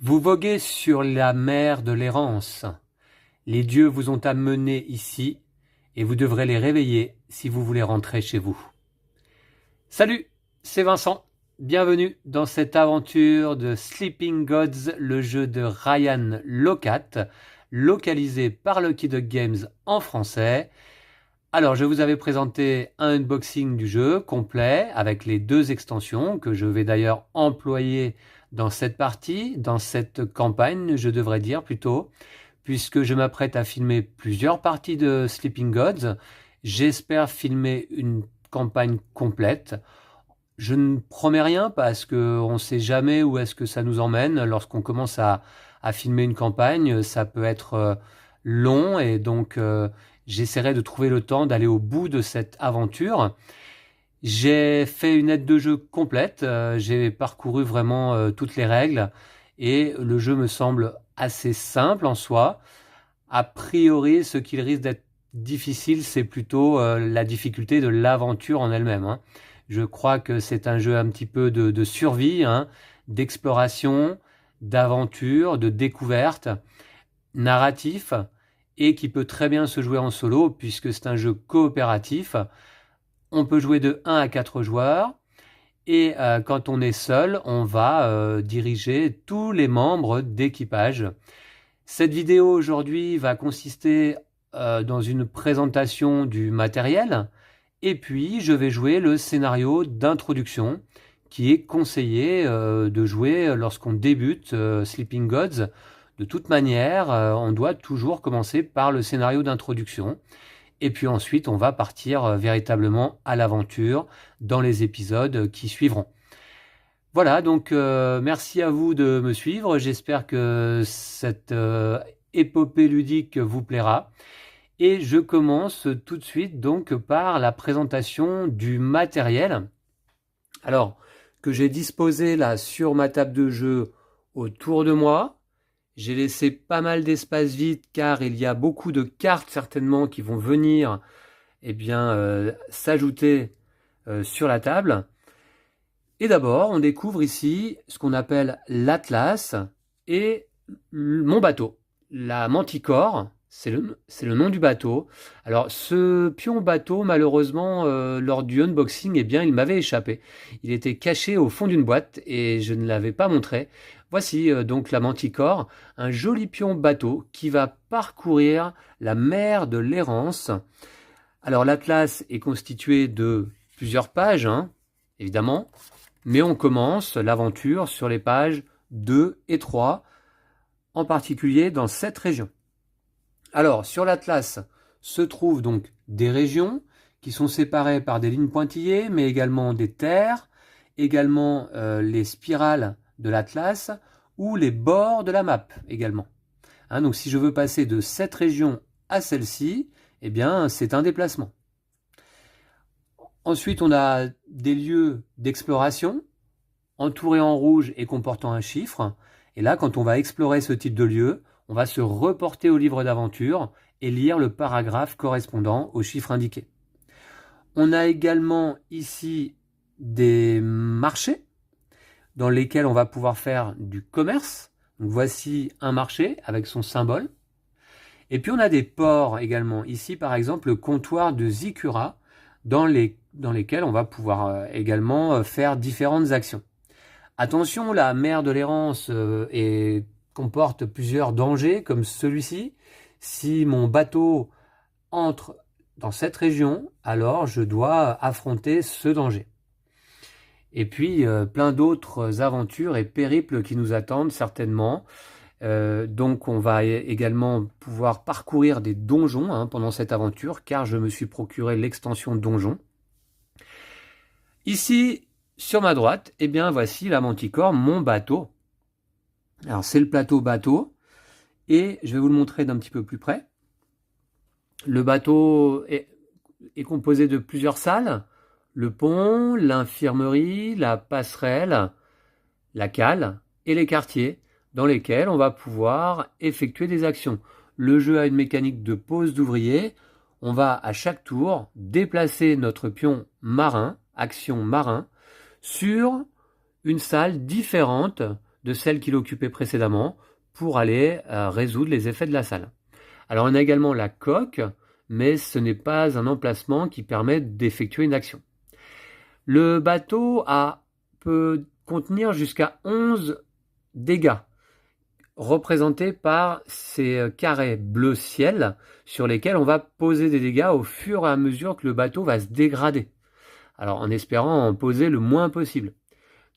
Vous voguez sur la mer de l'errance. Les dieux vous ont amené ici et vous devrez les réveiller si vous voulez rentrer chez vous. Salut, c'est Vincent. Bienvenue dans cette aventure de Sleeping Gods, le jeu de Ryan Laukat, localisé par Lucky Duck Games en français. Alors, je vous avais présenté un unboxing du jeu complet avec les 2 extensions que je vais d'ailleurs employer dans cette partie, dans cette campagne, je devrais dire plutôt, puisque je m'apprête à filmer plusieurs parties de Sleeping Gods. J'espère filmer une campagne complète. Je ne promets rien parce qu'on ne sait jamais où est-ce que ça nous emmène. Lorsqu'on commence à filmer une campagne, ça peut être long et donc j'essaierai de trouver le temps d'aller au bout de cette aventure. J'ai fait une aide de jeu complète, j'ai parcouru vraiment toutes les règles et le jeu me semble assez simple en soi. A priori, ce qui risque d'être difficile, c'est plutôt la difficulté de l'aventure en elle-même, hein. Je crois que c'est un jeu un petit peu de survie, hein, d'exploration, d'aventure, de découverte, narratif, et qui peut très bien se jouer en solo puisque c'est un jeu coopératif. On peut jouer de 1 à 4 joueurs et quand on est seul, on va diriger tous les membres d'équipage. Cette vidéo aujourd'hui va consister dans une présentation du matériel et puis je vais jouer le scénario d'introduction qui est conseillé de jouer lorsqu'on débute Sleeping Gods. De toute manière, on doit toujours commencer par le scénario d'introduction. Et puis ensuite, on va partir véritablement à l'aventure dans les épisodes qui suivront. Voilà, donc merci à vous de me suivre. J'espère que cette épopée ludique vous plaira. Et je commence tout de suite donc par la présentation du matériel. Alors, que j'ai disposé là sur ma table de jeu autour de moi. J'ai laissé pas mal d'espace vide car il y a beaucoup de cartes certainement qui vont venir s'ajouter sur la table. Et d'abord, on découvre ici ce qu'on appelle l'Atlas et mon bateau. La Manticore, c'est le nom du bateau. Alors, ce pion bateau, malheureusement, lors du unboxing, il m'avait échappé. Il était caché au fond d'une boîte et je ne l'avais pas montré. Voici donc la Manticore, un joli pion bateau qui va parcourir la mer de l'errance. Alors, l'Atlas est constitué de plusieurs pages, hein, évidemment, mais on commence l'aventure sur les pages 2 et 3, en particulier dans cette région. Alors, sur l'Atlas se trouvent donc des régions qui sont séparées par des lignes pointillées, mais également des terres, également les spirales de l'Atlas ou les bords de la map également. Hein, donc, si je veux passer de cette région à celle-ci, eh bien, c'est un déplacement. Ensuite, on a des lieux d'exploration entourés en rouge et comportant un chiffre. Et là, quand on va explorer ce type de lieu, on va se reporter au livre d'aventure et lire le paragraphe correspondant au chiffre indiqué. On a également ici des marchés dans lesquels on va pouvoir faire du commerce. Donc voici un marché avec son symbole. Et puis on a des ports également. Ici, par exemple, le comptoir de Zikura dans lesquels on va pouvoir également faire différentes actions. Attention, la mer de l'errance comporte plusieurs dangers comme celui-ci. Si mon bateau entre dans cette région, alors je dois affronter ce danger. Et puis plein d'autres aventures et périples qui nous attendent certainement. Donc on va également pouvoir parcourir des donjons pendant cette aventure car je me suis procuré l'extension donjon. Ici, sur ma droite, voici la Manticore, mon bateau. Alors c'est le plateau bateau et je vais vous le montrer d'un petit peu plus près. Le bateau est composé de plusieurs salles. Le pont, l'infirmerie, la passerelle, la cale et les quartiers dans lesquels on va pouvoir effectuer des actions. Le jeu a une mécanique de pose d'ouvrier. On va à chaque tour déplacer notre pion marin, action marin, sur une salle différente de celle qu'il occupait précédemment pour aller résoudre les effets de la salle. Alors on a également la coque, mais ce n'est pas un emplacement qui permet d'effectuer une action. Le bateau peut contenir jusqu'à 11 dégâts, représentés par ces carrés bleu ciel sur lesquels on va poser des dégâts au fur et à mesure que le bateau va se dégrader. Alors en espérant en poser le moins possible.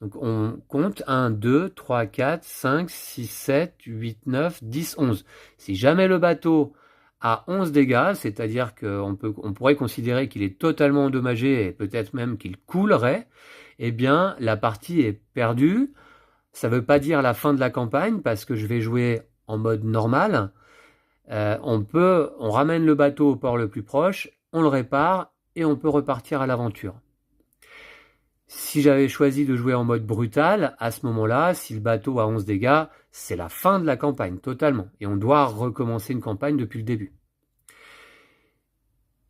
Donc on compte 1, 2, 3, 4, 5, 6, 7, 8, 9, 10, 11. Si jamais le bateau a 11 dégâts, c'est-à-dire qu'on pourrait considérer qu'il est totalement endommagé et peut-être même qu'il coulerait, eh bien la partie est perdue. Ça ne veut pas dire la fin de la campagne parce que je vais jouer en mode normal. On ramène le bateau au port le plus proche, on le répare et on peut repartir à l'aventure. Si j'avais choisi de jouer en mode brutal, à ce moment-là, si le bateau a 11 dégâts, c'est la fin de la campagne, totalement. Et on doit recommencer une campagne depuis le début.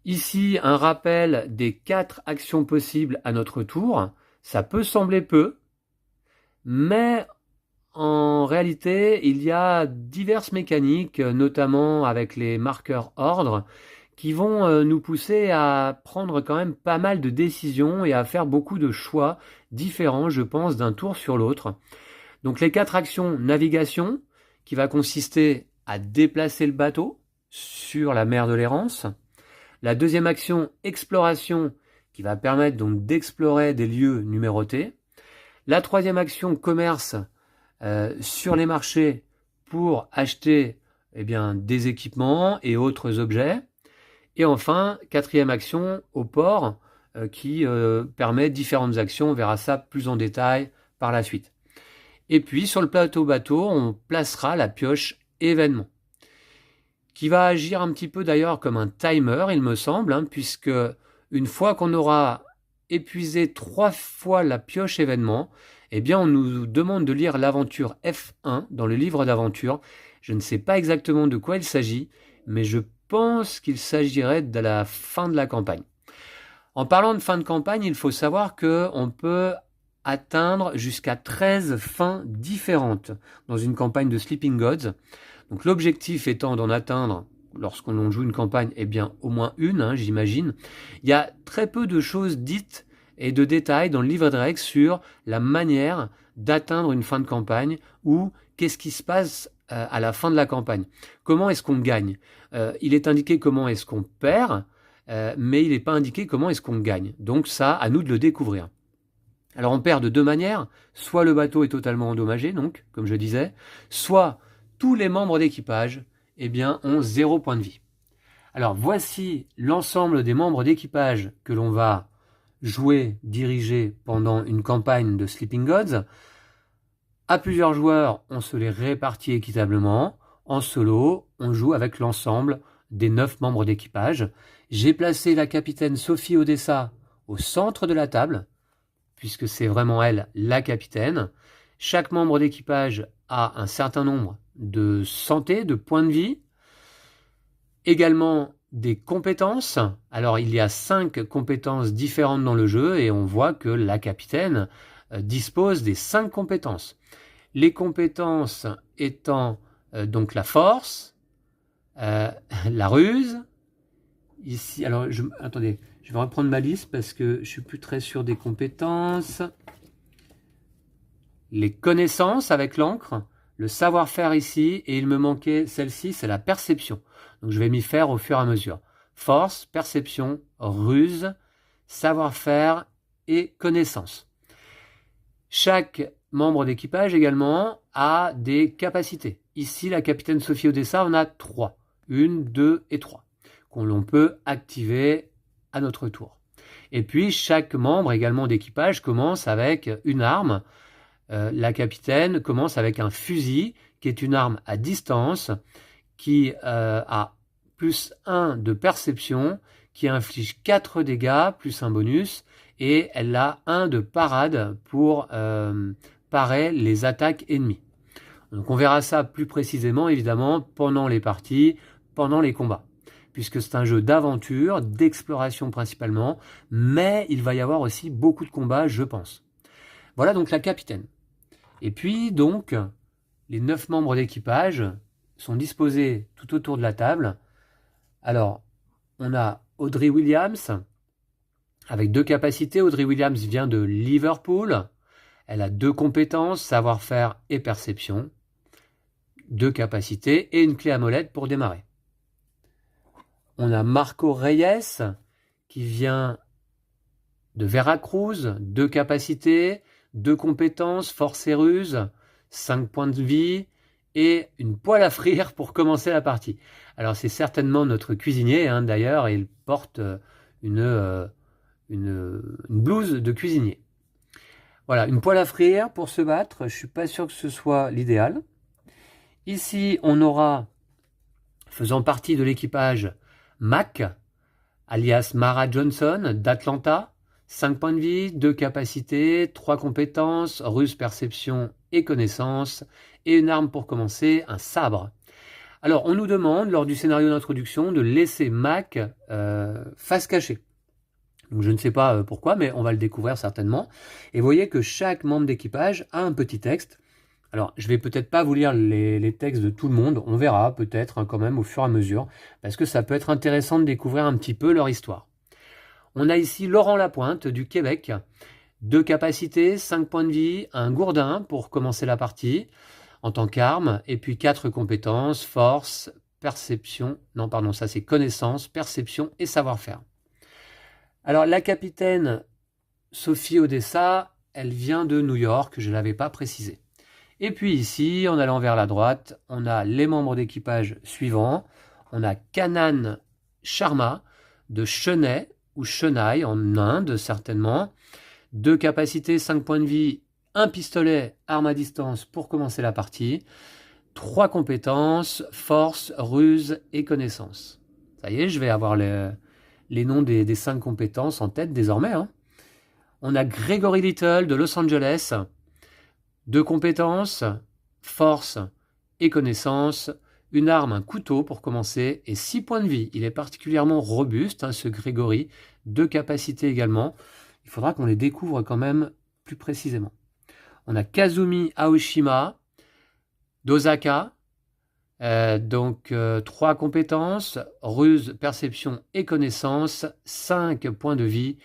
Ici, un rappel des 4 actions possibles à notre tour. Ça peut sembler peu, mais en réalité, il y a diverses mécaniques, notamment avec les marqueurs ordre, qui vont nous pousser à prendre quand même pas mal de décisions et à faire beaucoup de choix différents, je pense, d'un tour sur l'autre. Donc les 4 actions, navigation, qui va consister à déplacer le bateau sur la mer de l'Errance. La deuxième action, exploration, qui va permettre donc d'explorer des lieux numérotés. La troisième action, commerce, sur les marchés pour acheter des équipements et autres objets. Et enfin, quatrième action, au port, qui permet différentes actions. On verra ça plus en détail par la suite. Et puis, sur le plateau bateau, on placera la pioche événement, qui va agir un petit peu d'ailleurs comme un timer, il me semble, puisque une fois qu'on aura épuisé 3 fois la pioche événement, eh bien, on nous demande de lire l'aventure F1 dans le livre d'aventure. Je ne sais pas exactement de quoi il s'agit, mais je pense qu'il s'agirait de la fin de la campagne. En parlant de fin de campagne, il faut savoir qu'on peut atteindre jusqu'à 13 fins différentes dans une campagne de Sleeping Gods. Donc l'objectif étant d'en atteindre, lorsqu'on joue une campagne, au moins une, j'imagine. Il y a très peu de choses dites et de détails dans le livre de règles sur la manière d'atteindre une fin de campagne ou qu'est-ce qui se passe à la fin de la campagne. Comment est-ce qu'on gagne ? Il est indiqué comment est-ce qu'on perd, mais il n'est pas indiqué comment est-ce qu'on gagne. Donc ça, à nous de le découvrir. Alors on perd de 2 manières, soit le bateau est totalement endommagé, donc, comme je disais, soit tous les membres d'équipage ont 0 point de vie. Alors voici l'ensemble des membres d'équipage que l'on va jouer, diriger pendant une campagne de Sleeping Gods. À plusieurs joueurs, on se les répartit équitablement. En solo, on joue avec l'ensemble des 9 membres d'équipage. J'ai placé la capitaine Sophie Odessa au centre de la table, puisque c'est vraiment elle la capitaine. Chaque membre d'équipage a un certain nombre de santé, de points de vie. Également des compétences. Alors il y a 5 compétences différentes dans le jeu et on voit que la capitaine dispose des 5 compétences. Les compétences étant donc la force, la ruse. Ici, alors attendez, je vais reprendre ma liste parce que je suis plus très sûr des compétences. Les connaissances avec l'encre, le savoir-faire ici, et il me manquait celle-ci, c'est la perception. Donc je vais m'y faire au fur et à mesure. Force, perception, ruse, savoir-faire et connaissance. Chaque membre d'équipage également a des capacités. Ici, la capitaine Sophie Odessa en a 3. 1, 2 et 3. Qu'on peut activer à notre tour. Et puis, chaque membre également d'équipage commence avec une arme. La capitaine commence avec un fusil, qui est une arme à distance, qui a plus 1 de perception, qui inflige 4 dégâts, plus un bonus, et elle a 1 de parade pour parer les attaques ennemies. Donc on verra ça plus précisément, évidemment, pendant les parties, pendant les combats, puisque c'est un jeu d'aventure, d'exploration principalement, mais il va y avoir aussi beaucoup de combats, je pense. Voilà donc la capitaine. Et puis donc, les 9 membres d'équipage sont disposés tout autour de la table. Alors, on a Audrey Williams, avec 2 capacités. Audrey Williams vient de Liverpool. Elle a 2 compétences, savoir-faire et perception. 2 capacités et une clé à molette pour démarrer. On a Marco Reyes, qui vient de Veracruz, 2 capacités, 2 compétences, force et ruse, 5 points de vie et une poêle à frire pour commencer la partie. Alors c'est certainement notre cuisinier, hein, d'ailleurs, et il porte une blouse de cuisinier. Voilà, une poêle à frire pour se battre, je ne suis pas sûr que ce soit l'idéal. Ici, on aura, faisant partie de l'équipage, Mac, alias Mara Johnson, d'Atlanta, 5 points de vie, 2 capacités, 3 compétences, ruse, perception et connaissance, et une arme pour commencer, un sabre. Alors, on nous demande, lors du scénario d'introduction, de laisser Mac face cachée. Donc, je ne sais pas pourquoi, mais on va le découvrir certainement. Et vous voyez que chaque membre d'équipage a un petit texte. Alors, je vais peut-être pas vous lire les textes de tout le monde, on verra peut-être hein, quand même au fur et à mesure, parce que ça peut être intéressant de découvrir un petit peu leur histoire. On a ici Laurent Lapointe du Québec, 2 capacités, 5 points de vie, un gourdin pour commencer la partie en tant qu'arme, et puis 4 compétences, force, perception, non pardon, ça c'est connaissance, perception et savoir-faire. Alors la capitaine Sophie Odessa, elle vient de New York, je ne l'avais pas précisé. Et puis ici, en allant vers la droite, on a les membres d'équipage suivants. On a Kanan Sharma de Chennai ou Chennai en Inde certainement. 2 capacités, 5 points de vie, un pistolet, arme à distance pour commencer la partie. 3 compétences, force, ruse et connaissance. Ça y est, je vais avoir les noms des 5 compétences en tête désormais. Hein. On a Gregory Little de Los Angeles. 2 compétences, force et connaissance, une arme, un couteau pour commencer, et 6 points de vie. Il est particulièrement robuste, hein, ce Grégory. 2 capacités également. Il faudra qu'on les découvre quand même plus précisément. On a Kazumi Aoshima d'Osaka. 3 compétences, ruse, perception et connaissance, 5 points de vie.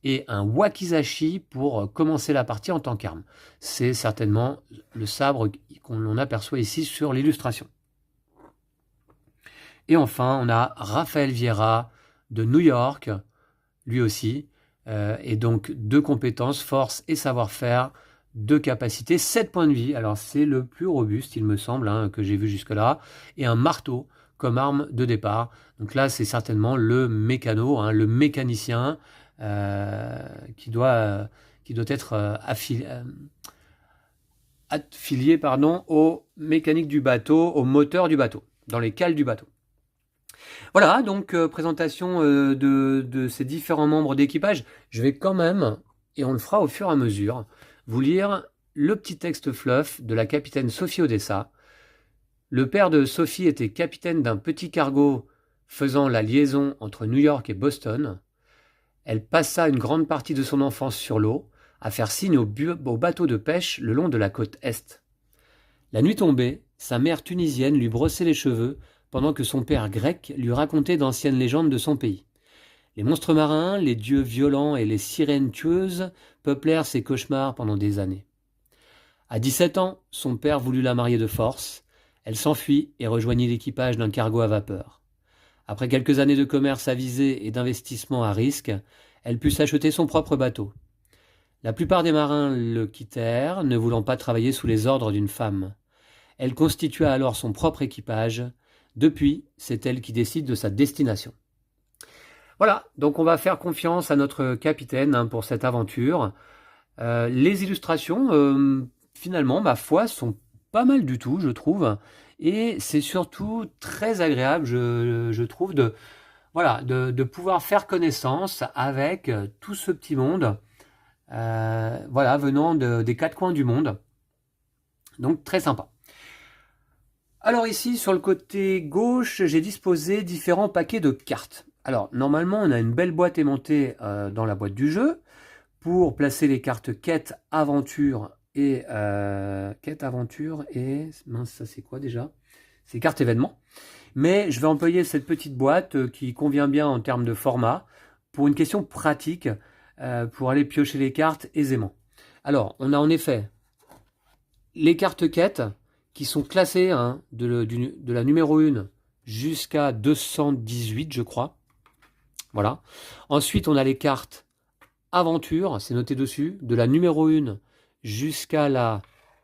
Et un wakizashi pour commencer la partie en tant qu'arme. C'est certainement le sabre qu'on aperçoit ici sur l'illustration. Et enfin, on a Raphaël Vieira de New York, lui aussi, et donc 2 compétences, force et savoir-faire, 2 capacités, 7 points de vie. Alors c'est le plus robuste, il me semble, hein, que j'ai vu jusque-là, et un marteau comme arme de départ. Donc là, c'est certainement le mécano, hein, le mécanicien, qui doit être affilié aux mécaniques du bateau, au moteur du bateau, dans les cales du bateau. Voilà, donc présentation de ces différents membres d'équipage. Je vais quand même, et on le fera au fur et à mesure, vous lire le petit texte fluff de la capitaine Sophie Odessa. Le père de Sophie était capitaine d'un petit cargo faisant la liaison entre New York et Boston. Elle passa une grande partie de son enfance sur l'eau, à faire signe aux bateaux de pêche le long de la côte est. La nuit tombée, sa mère tunisienne lui brossait les cheveux pendant que son père grec lui racontait d'anciennes légendes de son pays. Les monstres marins, les dieux violents et les sirènes tueuses peuplèrent ses cauchemars pendant des années. À 17 ans, son père voulut la marier de force. Elle s'enfuit et rejoignit l'équipage d'un cargo à vapeur. Après quelques années de commerce avisé et d'investissement à risque, elle put s'acheter son propre bateau. La plupart des marins le quittèrent, ne voulant pas travailler sous les ordres d'une femme. Elle constitua alors son propre équipage. Depuis, c'est elle qui décide de sa destination. Voilà, donc on va faire confiance à notre capitaine hein, pour cette aventure. Les illustrations, finalement, ma foi, sont pas mal du tout, je trouve. Et c'est surtout très agréable, je trouve, de pouvoir faire connaissance avec tout ce petit monde, venant des 4 coins du monde. Donc très sympa. Alors ici, sur le côté gauche, j'ai disposé différents paquets de cartes. Alors, normalement, on a une belle boîte aimantée dans la boîte du jeu pour placer les cartes quête, aventure et quête aventure et mince, ça c'est quoi déjà? C'est carte événement. Mais je vais employer cette petite boîte qui convient bien en termes de format pour une question pratique pour aller piocher les cartes aisément. Alors, on a en effet les cartes quêtes qui sont classées hein, de la numéro 1 jusqu'à 218, je crois. Voilà. Ensuite, on a les cartes aventure, c'est noté dessus, de la numéro 1 jusqu'à la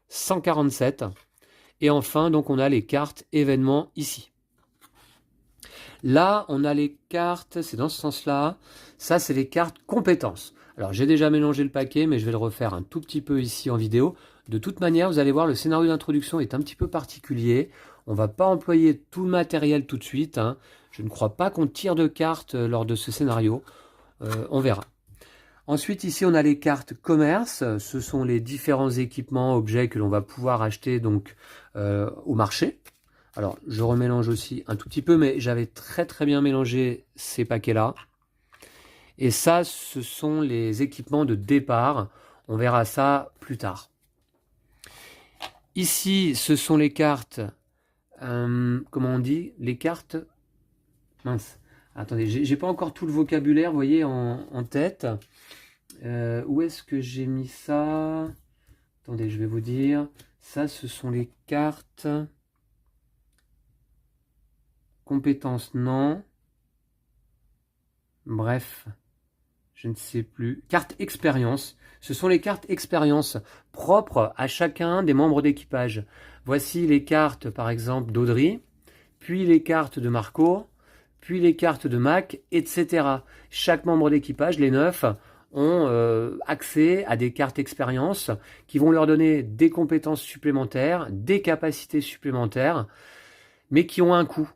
147. Et enfin, donc, on a les cartes événements ici. Là, on a les cartes, c'est dans ce sens-là. Ça, c'est les cartes compétences. Alors, j'ai déjà mélangé le paquet, mais je vais le refaire un tout petit peu ici en vidéo. De toute manière, vous allez voir, le scénario d'introduction est un petit peu particulier. On ne va pas employer tout le matériel tout de suite. Hein. Je ne crois pas qu'on tire de cartes lors de ce scénario. On verra. Ensuite, ici, on a les cartes commerce. Ce sont les différents équipements, objets que l'on va pouvoir acheter donc au marché. Alors, je remélange aussi un tout petit peu, mais j'avais très bien mélangé ces paquets-là. Et ça, ce sont les équipements de départ. On verra ça plus tard. Ici, ce sont les cartes... comment on dit? Les cartes... Mince. Attendez, j'ai pas encore tout le vocabulaire, vous voyez, en tête. Où est-ce que j'ai mis ça? Attendez, je vais vous dire. Ça, ce sont les cartes... Compétences, non. Bref, je ne sais plus. Carte expérience. Ce sont les cartes expérience propres à chacun des membres d'équipage. Voici les cartes, par exemple, d'Audrey, puis les cartes de Marco, puis les cartes de Mac, etc. Chaque membre d'équipage, les 9, ont accès à des cartes expérience qui vont leur donner des compétences supplémentaires, des capacités supplémentaires, mais qui ont un coût.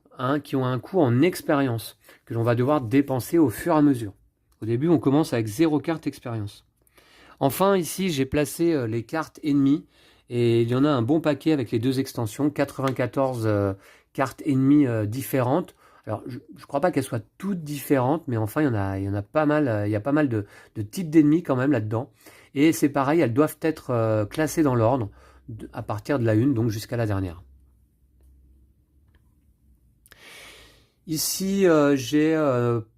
Qui ont un coût en expérience, que l'on va devoir dépenser au fur et à mesure. Au début, on commence avec 0 carte expérience. Enfin, ici, j'ai placé les cartes ennemies, et il y en a un bon paquet avec les 2 extensions, 94 cartes ennemies différentes. Alors, je ne crois pas qu'elles soient toutes différentes, mais enfin, il y en a pas mal, il y a pas mal de types d'ennemis quand même là-dedans. Et c'est pareil, elles doivent être classées dans l'ordre, à partir de la 1, donc jusqu'à la dernière. Ici, j'ai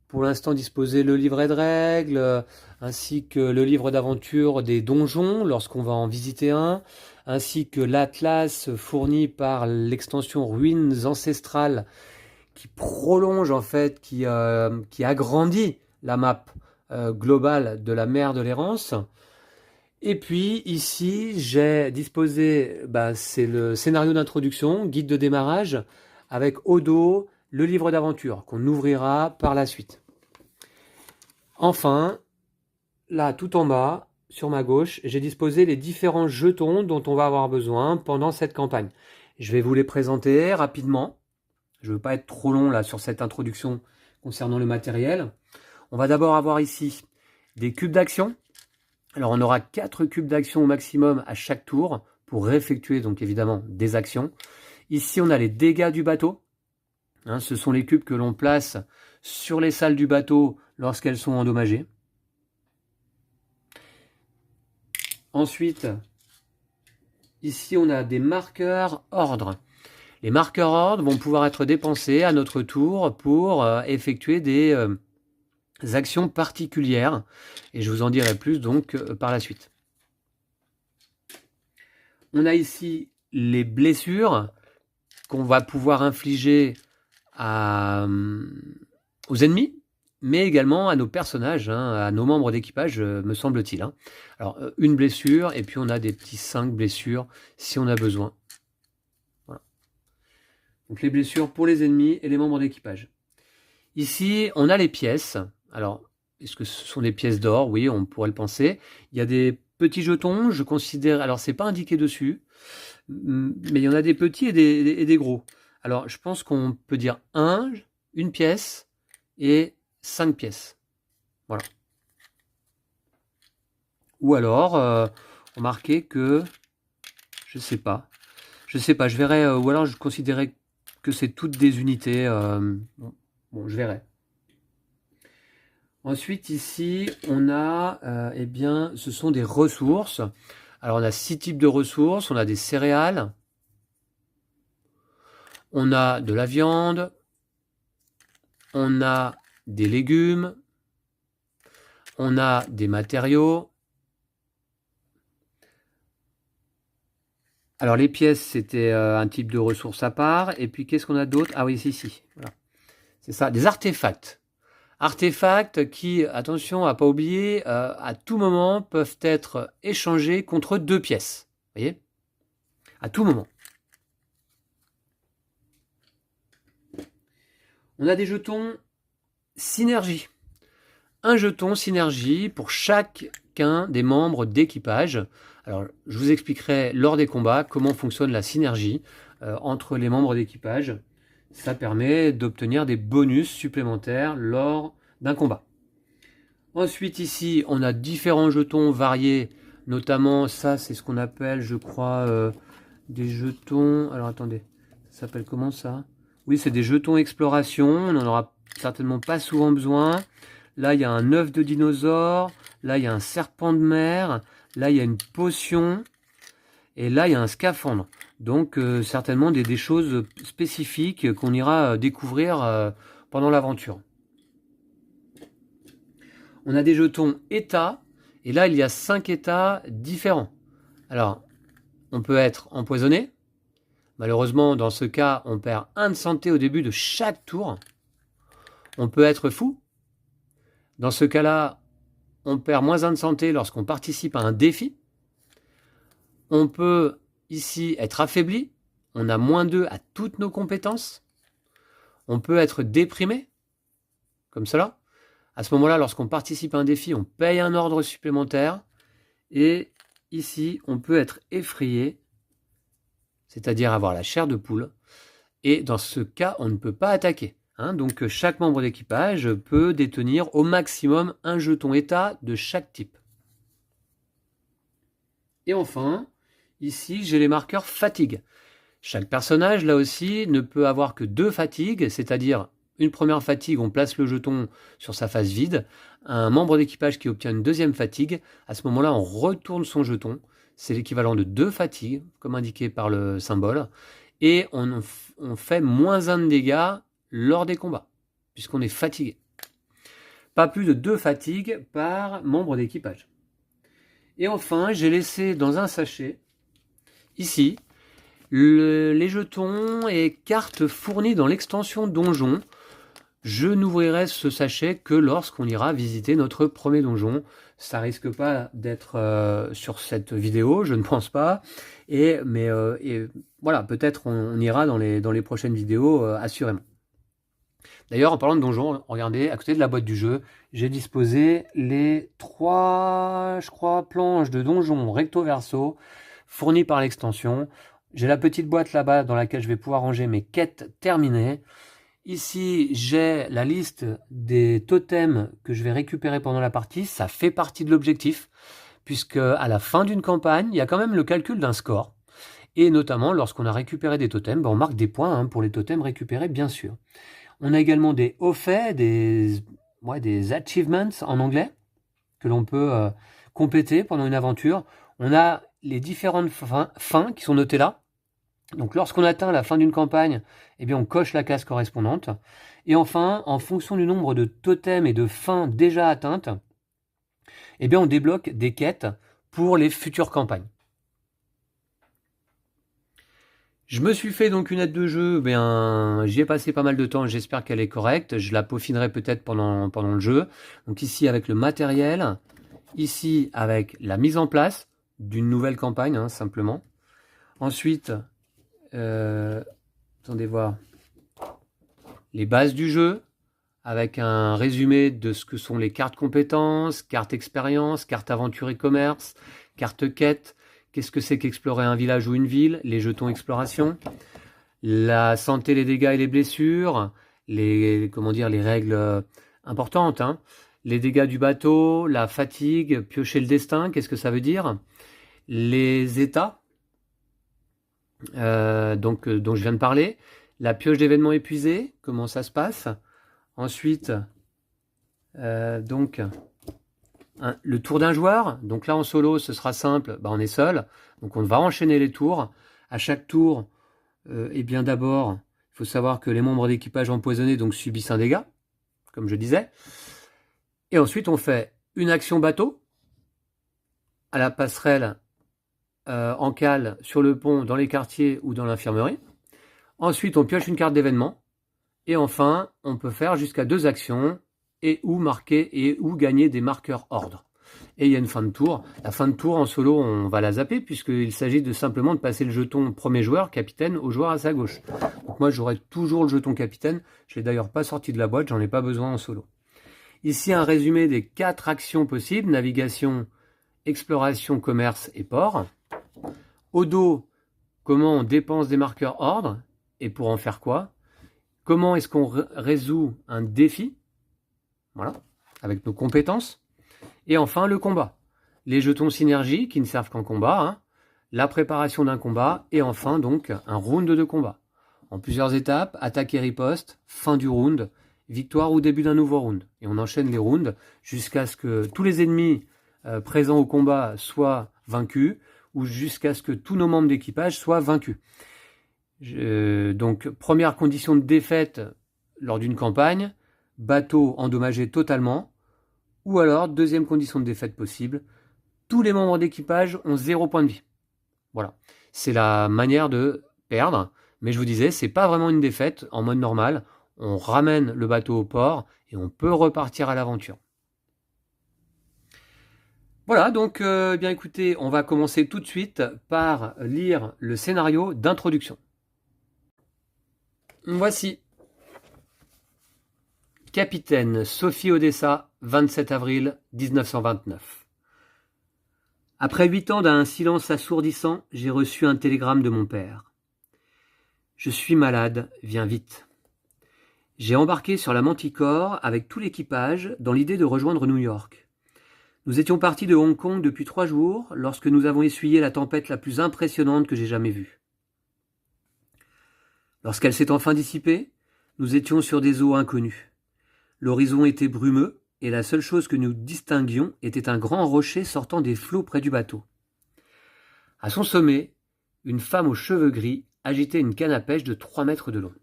pour l'instant disposé le livret de règles, ainsi que le livre d'aventure des donjons, lorsqu'on va en visiter un, ainsi que l'atlas fourni par l'extension Ruines ancestrales, qui prolonge en fait, qui agrandit la map globale de la mer de l'errance. Et puis ici, j'ai disposé, c'est le scénario d'introduction, guide de démarrage, avec au dos le livre d'aventure qu'on ouvrira par la suite. Enfin, là tout en bas, sur ma gauche, j'ai disposé les différents jetons dont on va avoir besoin pendant cette campagne. Je vais vous les présenter rapidement. Je ne veux pas être trop long là sur cette introduction concernant le matériel. On va d'abord avoir ici des cubes d'action. Alors on aura 4 cubes d'action au maximum à chaque tour pour effectuer donc évidemment des actions. Ici on a les dégâts du bateau. Ce sont les cubes que l'on place sur les salles du bateau lorsqu'elles sont endommagées. Ensuite, ici on a des marqueurs ordre. Les marqueurs ordre vont pouvoir être dépensés à notre tour pour effectuer des actions particulières. Et je vous en dirai plus donc par la suite. On a ici les blessures qu'on va pouvoir infliger aux ennemis, mais également à nos personnages, à nos membres d'équipage, me semble-t-il. Alors, une blessure, et puis on a des petits 5 blessures si on a besoin. Voilà. Donc les blessures pour les ennemis et les membres d'équipage. Ici, on a les pièces. Alors, est-ce que ce sont des pièces d'or? Oui, on pourrait le penser. Il y a des petits jetons, je considère... Alors, c'est pas indiqué dessus, mais il y en a des petits et des gros. Alors, je pense qu'on peut dire une pièce et 5 pièces. Voilà. Ou alors, remarquez que... Je sais pas, je verrai... ou alors, je considérais que c'est toutes des unités. Bon, je verrai. Ensuite, ici, on a... eh bien, ce sont des ressources. Alors on a 6 types de ressources, on a des céréales, on a de la viande, on a des légumes, on a des matériaux. Alors les pièces, c'était un type de ressource à part. Et puis qu'est-ce qu'on a d'autre? Ah oui, ici. Voilà. C'est ça, des artefacts. Artefacts qui, attention à ne pas oublier, à tout moment peuvent être échangés contre 2 pièces. Vous voyez? À tout moment. On a des jetons synergie. Un jeton synergie pour chacun des membres d'équipage. Alors, je vous expliquerai lors des combats comment fonctionne la synergie entre les membres d'équipage. Ça permet d'obtenir des bonus supplémentaires lors d'un combat. Ensuite, ici, on a différents jetons variés. Notamment, ça, c'est ce qu'on appelle, je crois, des jetons... Alors, attendez, ça s'appelle comment ça? Oui, c'est des jetons exploration. On n'en aura certainement pas souvent besoin. Là, il y a un œuf de dinosaure. Là, il y a un serpent de mer. Là, il y a une potion. Et là, il y a un scaphandre. Donc, certainement des choses spécifiques qu'on ira découvrir pendant l'aventure. On a des jetons états. Et là, il y a 5 états différents. Alors, on peut être empoisonné. Malheureusement, dans ce cas, on perd 1 de santé au début de chaque tour. On peut être fou. Dans ce cas-là, on perd moins 1 de santé lorsqu'on participe à un défi. On peut ici être affaibli. On a moins 2 à toutes nos compétences. On peut être déprimé, comme cela. À ce moment-là, lorsqu'on participe à un défi, on paye un ordre supplémentaire. Et ici, on peut être effrayé, c'est-à-dire avoir la chair de poule. Et dans ce cas, on ne peut pas attaquer. Donc chaque membre d'équipage peut détenir au maximum un jeton état de chaque type. Et enfin, ici j'ai les marqueurs fatigue. Chaque personnage, là aussi, ne peut avoir que 2 fatigues, c'est-à-dire une première fatigue, on place le jeton sur sa face vide. Un membre d'équipage qui obtient une deuxième fatigue, à ce moment-là, on retourne son jeton. C'est l'équivalent de 2 fatigues, comme indiqué par le symbole. Et on fait moins 1 de dégâts lors des combats, puisqu'on est fatigué. Pas plus de 2 fatigues par membre d'équipage. Et enfin, j'ai laissé dans un sachet, ici, les jetons et cartes fournies dans l'extension donjon. Je n'ouvrirai ce sachet que lorsqu'on ira visiter notre premier donjon. Ça risque pas d'être sur cette vidéo, je ne pense pas. Mais voilà, peut-être on ira dans les prochaines vidéos, assurément. D'ailleurs, en parlant de donjon, regardez, à côté de la boîte du jeu, j'ai disposé les 3, je crois, planches de donjon recto-verso fournies par l'extension. J'ai la petite boîte là-bas dans laquelle je vais pouvoir ranger mes quêtes terminées. Ici, j'ai la liste des totems que je vais récupérer pendant la partie. Ça fait partie de l'objectif, puisque à la fin d'une campagne, il y a quand même le calcul d'un score. Et notamment, lorsqu'on a récupéré des totems, on marque des points pour les totems récupérés, bien sûr. On a également des hauts faits, des achievements en anglais, que l'on peut compléter pendant une aventure. On a les différentes fins qui sont notées là. Donc lorsqu'on atteint la fin d'une campagne, on coche la case correspondante. Et enfin, en fonction du nombre de totems et de fins déjà atteintes, on débloque des quêtes pour les futures campagnes. Je me suis fait donc une aide de jeu, j'y ai passé pas mal de temps, j'espère qu'elle est correcte. Je la peaufinerai peut-être pendant le jeu. Donc ici avec le matériel, ici avec la mise en place d'une nouvelle campagne, simplement. Ensuite, attendez voir, les bases du jeu, avec un résumé de ce que sont les cartes compétences, cartes expérience, cartes aventure et commerce, cartes quête. Qu'est-ce que c'est qu'explorer un village ou une ville? Les jetons exploration. La santé, les dégâts et les blessures. Les règles importantes. Les dégâts du bateau, la fatigue, piocher le destin. Qu'est-ce que ça veut dire? Les états dont je viens de parler. La pioche d'événements épuisés. Comment ça se passe? Ensuite, le tour d'un joueur. Donc là, en solo, ce sera simple, on est seul. Donc on va enchaîner les tours. À chaque tour, eh bien d'abord, il faut savoir que les membres d'équipage empoisonnés donc, subissent un dégât, comme je disais. Et ensuite, on fait une action bateau à la passerelle, en cale, sur le pont, dans les quartiers ou dans l'infirmerie. Ensuite, on pioche une carte d'événement. Et enfin, on peut faire jusqu'à 2 actions et ou marquer et ou gagner des marqueurs ordre. Et il y a une fin de tour. La fin de tour en solo, on va la zapper puisqu'il s'agit de simplement de passer le jeton premier joueur, capitaine, au joueur à sa gauche. Donc moi, j'aurai toujours le jeton capitaine. Je l'ai d'ailleurs pas sorti de la boîte, j'en ai pas besoin en solo. Ici, un résumé des 4 actions possibles. Navigation, exploration, commerce et port. Au dos, comment on dépense des marqueurs ordre et pour en faire quoi. Comment est-ce qu'on résout un défi, voilà, avec nos compétences. Et enfin, le combat. Les jetons synergie qui ne servent qu'en combat, la préparation d'un combat, et enfin donc un round de combat. En plusieurs étapes, attaque et riposte, fin du round, victoire ou début d'un nouveau round. Et on enchaîne les rounds jusqu'à ce que tous les ennemis présents au combat soient vaincus, ou jusqu'à ce que tous nos membres d'équipage soient vaincus. Donc, première condition de défaite lors d'une campagne, bateau endommagé totalement, ou alors, deuxième condition de défaite possible, tous les membres d'équipage ont 0 point de vie. Voilà, c'est la manière de perdre, mais je vous disais, c'est pas vraiment une défaite en mode normal, on ramène le bateau au port et on peut repartir à l'aventure. Voilà, donc bien écoutez, on va commencer tout de suite par lire le scénario d'introduction. Voici. Capitaine Sophie Odessa, 27 avril 1929. Après 8 ans d'un silence assourdissant, j'ai reçu un télégramme de mon père. Je suis malade, viens vite. J'ai embarqué sur la Manticore avec tout l'équipage dans l'idée de rejoindre New York. Nous étions partis de Hong Kong depuis 3 jours lorsque nous avons essuyé la tempête la plus impressionnante que j'ai jamais vue. Lorsqu'elle s'est enfin dissipée, nous étions sur des eaux inconnues. L'horizon était brumeux et la seule chose que nous distinguions était un grand rocher sortant des flots près du bateau. À son sommet, une femme aux cheveux gris agitait une canne à pêche de 3 mètres de long.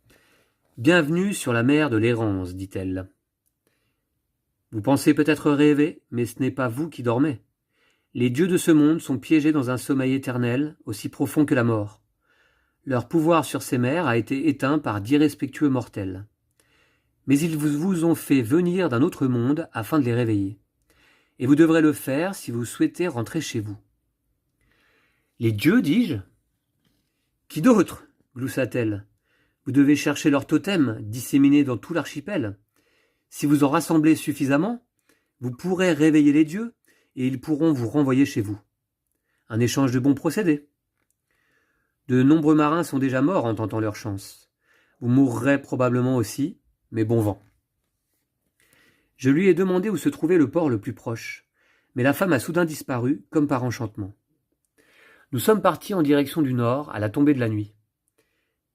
« Bienvenue sur la mer de l'errance, dit-elle. Vous pensez peut-être rêver, mais ce n'est pas vous qui dormez. Les dieux de ce monde sont piégés dans un sommeil éternel, aussi profond que la mort. Leur pouvoir sur ces mers a été éteint par d'irrespectueux mortels. Mais ils vous ont fait venir d'un autre monde afin de les réveiller. Et vous devrez le faire si vous souhaitez rentrer chez vous. »« Les dieux, dis-je ? » ?»« Qui d'autre ? » gloussa-t-elle. « Vous devez chercher leurs totems disséminés dans tout l'archipel. Si vous en rassemblez suffisamment, vous pourrez réveiller les dieux et ils pourront vous renvoyer chez vous. Un échange de bons procédés. De nombreux marins sont déjà morts en tentant leur chance. Vous mourrez probablement aussi, mais bon vent. » Je lui ai demandé où se trouvait le port le plus proche, mais la femme a soudain disparu, comme par enchantement. Nous sommes partis en direction du nord, à la tombée de la nuit.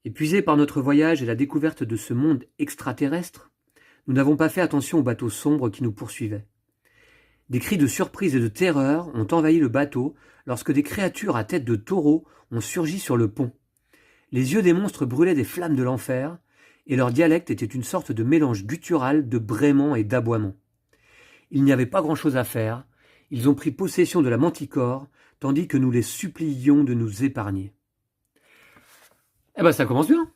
Épuisés par notre voyage et la découverte de ce monde extraterrestre, nous n'avons pas fait attention au bateau sombre qui nous poursuivait. Des cris de surprise et de terreur ont envahi le bateau lorsque des créatures à tête de taureau ont surgi sur le pont. Les yeux des monstres brûlaient des flammes de l'enfer, et leur dialecte était une sorte de mélange guttural de braiements et d'aboiements. Il n'y avait pas grand-chose à faire, ils ont pris possession de la Manticore, tandis que nous les suppliions de nous épargner. Eh ben ça commence bien.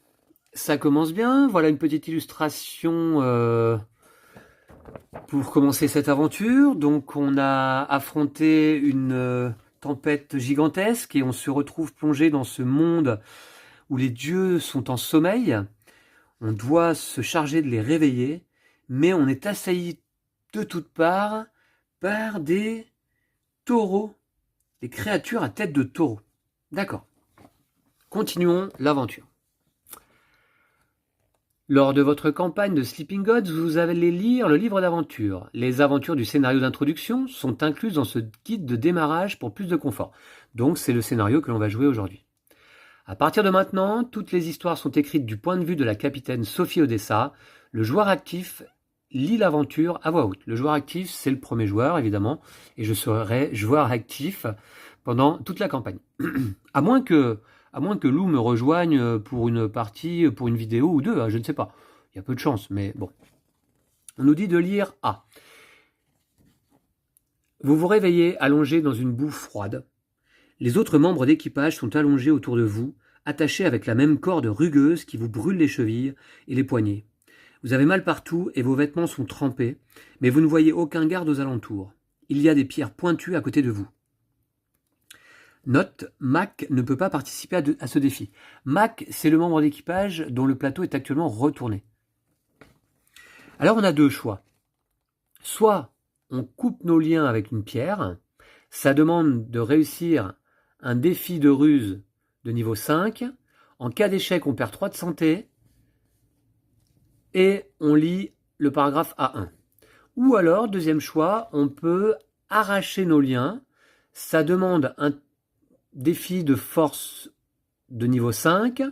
Ça commence bien, voilà une petite illustration pour commencer cette aventure. Donc on a affronté une tempête gigantesque et on se retrouve plongé dans ce monde où les dieux sont en sommeil. On doit se charger de les réveiller, mais on est assailli de toutes parts par des taureaux, des créatures à tête de taureau. D'accord. Continuons l'aventure. Lors de votre campagne de Sleeping Gods, vous allez lire le livre d'aventure. Les aventures du scénario d'introduction sont incluses dans ce guide de démarrage pour plus de confort. Donc c'est le scénario que l'on va jouer aujourd'hui. À partir de maintenant, toutes les histoires sont écrites du point de vue de la capitaine Sophie Odessa. Le joueur actif lit l'aventure à voix haute. Le joueur actif, c'est le premier joueur, évidemment, et je serai joueur actif pendant toute la campagne. à moins que Lou me rejoigne pour une partie, pour une vidéo ou deux, hein, je ne sais pas. Il y a peu de chance, mais bon. On nous dit de lire A. Vous vous réveillez allongé dans une boue froide. Les autres membres d'équipage sont allongés autour de vous, attachés avec la même corde rugueuse qui vous brûle les chevilles et les poignets. Vous avez mal partout et vos vêtements sont trempés, mais vous ne voyez aucun garde aux alentours. Il y a des pierres pointues à côté de vous. Note, Mac ne peut pas participer à ce défi. Mac, c'est le membre d'équipage dont le plateau est actuellement retourné. Alors on a deux choix. Soit on coupe nos liens avec une pierre, ça demande de réussir un défi de ruse de niveau 5. En cas d'échec, on perd 3 de santé et on lit le paragraphe A1. Ou alors, deuxième choix, on peut arracher nos liens. Ça demande un défi de force de niveau 5.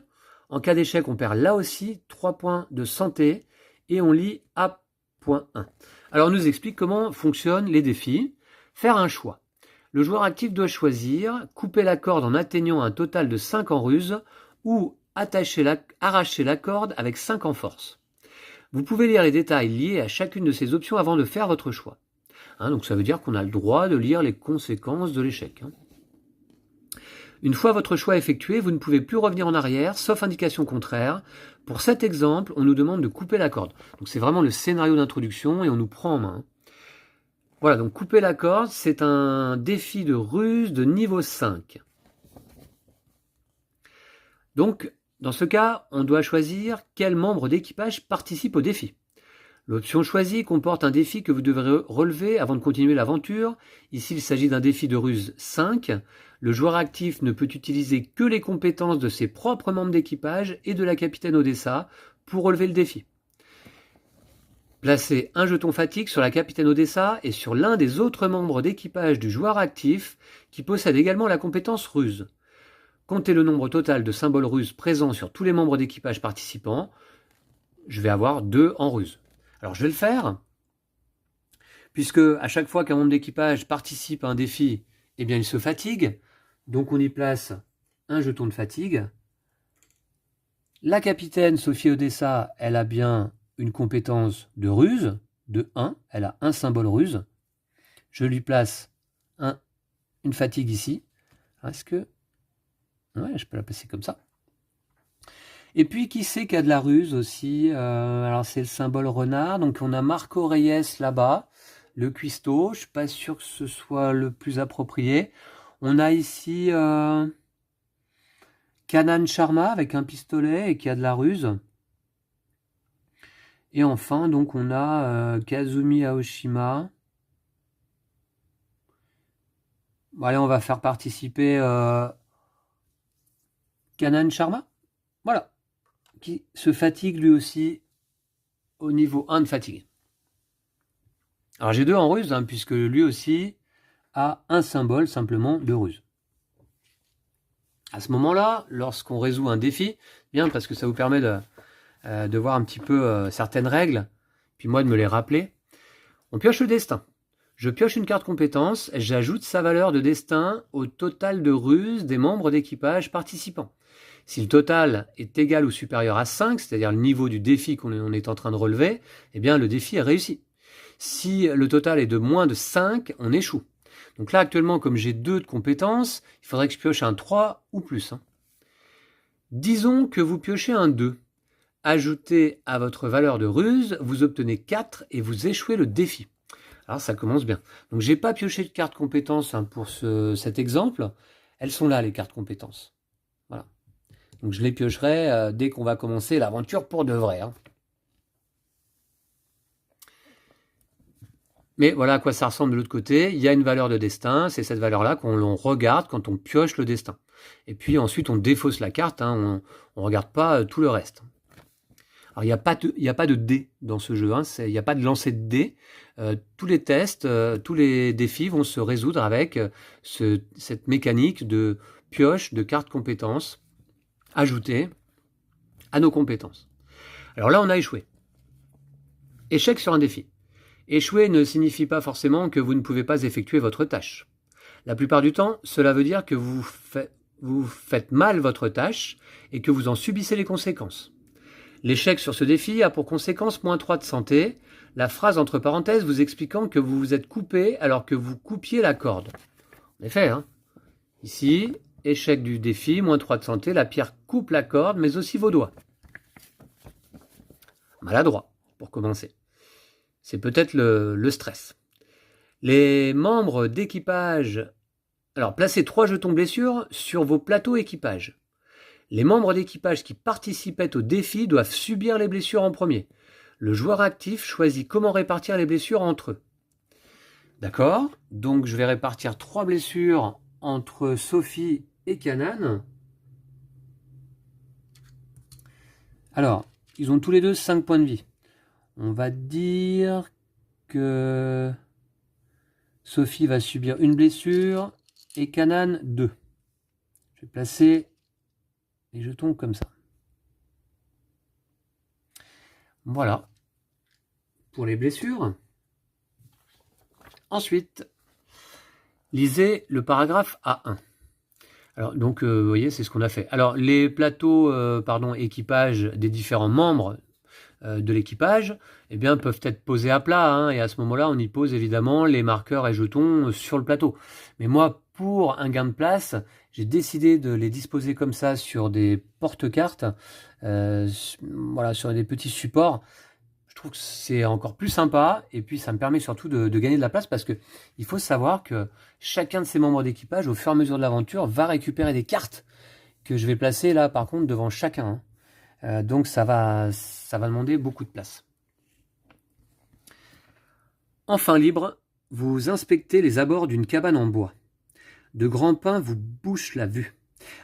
En cas d'échec, on perd là aussi 3 points de santé et on lit A.1. Alors, on nous explique comment fonctionnent les défis. Faire un choix. Le joueur actif doit choisir couper la corde en atteignant un total de 5 en ruse ou arracher la corde avec 5 en force. Vous pouvez lire les détails liés à chacune de ces options avant de faire votre choix. Donc ça veut dire qu'on a le droit de lire les conséquences de l'échec. Une fois votre choix effectué, vous ne pouvez plus revenir en arrière, sauf indication contraire. Pour cet exemple, on nous demande de couper la corde. Donc c'est vraiment le scénario d'introduction et on nous prend en main. Voilà, donc couper la corde, c'est un défi de ruse de niveau 5. Donc, dans ce cas, on doit choisir quel membre d'équipage participe au défi. L'option choisie comporte un défi que vous devrez relever avant de continuer l'aventure. Ici, il s'agit d'un défi de ruse 5. Le joueur actif ne peut utiliser que les compétences de ses propres membres d'équipage et de la capitaine Odessa pour relever le défi. Placez un jeton fatigue sur la capitaine Odessa et sur l'un des autres membres d'équipage du joueur actif qui possède également la compétence ruse. Comptez le nombre total de symboles ruses présents sur tous les membres d'équipage participants. Je vais avoir 2 en ruse. Alors je vais le faire, puisque à chaque fois qu'un membre d'équipage participe à un défi, eh bien il se fatigue. Donc on y place un jeton de fatigue. La capitaine Sophie Odessa, elle a bien une compétence de ruse, de 1. Elle a un symbole ruse. Je lui place une fatigue ici. Est-ce que... Ouais, je peux la placer comme ça. Et puis, qui c'est qui a de la ruse aussi? Alors, c'est le symbole renard. Donc, on a Marco Reyes là-bas, le cuistot. Je ne suis pas sûr que ce soit le plus approprié. On a ici Kanan Sharma avec un pistolet et qui a de la ruse. Et enfin, donc, on a Kazumi Aoshima. Bon, allez, on va faire participer Kanan Sharma. Voilà. Qui se fatigue lui aussi au niveau 1 de fatigue. Alors j'ai 2 en ruse, puisque lui aussi a un symbole simplement de ruse. À ce moment-là, lorsqu'on résout un défi, bien parce que ça vous permet de voir un petit peu certaines règles, puis moi de me les rappeler, on pioche le destin. Je pioche une carte compétence, j'ajoute sa valeur de destin au total de ruse des membres d'équipage participants. Si le total est égal ou supérieur à 5, c'est-à-dire le niveau du défi qu'on est en train de relever, eh bien le défi est réussi. Si le total est de moins de 5, on échoue. Donc là, actuellement, comme j'ai 2 de compétences, il faudrait que je pioche un 3 ou plus. Disons que vous piochez un 2. Ajoutez à votre valeur de ruse, vous obtenez 4 et vous échouez le défi. Alors ça commence bien. Donc j'ai pas pioché de carte compétences pour cet exemple. Elles sont là, les cartes compétences. Voilà. Donc je les piocherai dès qu'on va commencer l'aventure pour de vrai. Mais voilà à quoi ça ressemble de l'autre côté. Il y a une valeur de destin. C'est cette valeur-là qu'on regarde quand on pioche le destin. Et puis ensuite, on défausse la carte. On ne regarde pas tout le reste. Alors, il n'y a pas de dés dans ce jeu. Il n'y a pas de lancer de dés. Tous les tests, tous les défis vont se résoudre avec cette mécanique de pioche de cartes compétences ajoutées à nos compétences. Alors là, on a échoué. Échec sur un défi. Échouer ne signifie pas forcément que vous ne pouvez pas effectuer votre tâche. La plupart du temps, cela veut dire que vous faites mal votre tâche et que vous en subissez les conséquences. L'échec sur ce défi a pour conséquence -3 de santé, la phrase entre parenthèses vous expliquant que vous vous êtes coupé alors que vous coupiez la corde. En effet, ici, échec du défi, -3 de santé, la pierre coupe la corde, mais aussi vos doigts. Maladroit, pour commencer. C'est peut-être le stress. Les membres d'équipage... Alors, placez 3 jetons blessures sur vos plateaux équipage. Les membres d'équipage qui participaient au défi doivent subir les blessures en premier. Le joueur actif choisit comment répartir les blessures entre eux. D'accord, donc je vais répartir 3 blessures entre Sophie et Kanan. Alors, ils ont tous les deux 5 points de vie. On va dire que Sophie va subir une blessure et Kanan 2. Je vais placer les jetons comme ça. Voilà pour les blessures. Ensuite, lisez le paragraphe A1. Alors, donc, vous voyez, c'est ce qu'on a fait. Alors, les plateaux, équipage des différents membres de l'équipage, eh bien, peuvent être posés à plat, et à ce moment-là, on y pose évidemment les marqueurs et jetons sur le plateau. Mais moi, pour un gain de place, j'ai décidé de les disposer comme ça sur des porte-cartes, voilà, sur des petits supports. Je trouve que c'est encore plus sympa, et puis ça me permet surtout de gagner de la place, parce que il faut savoir que chacun de ces membres d'équipage, au fur et à mesure de l'aventure, va récupérer des cartes que je vais placer là, par contre, devant chacun. Donc ça va demander beaucoup de place. Enfin libre, vous inspectez les abords d'une cabane en bois. De grands pins vous bouchent la vue.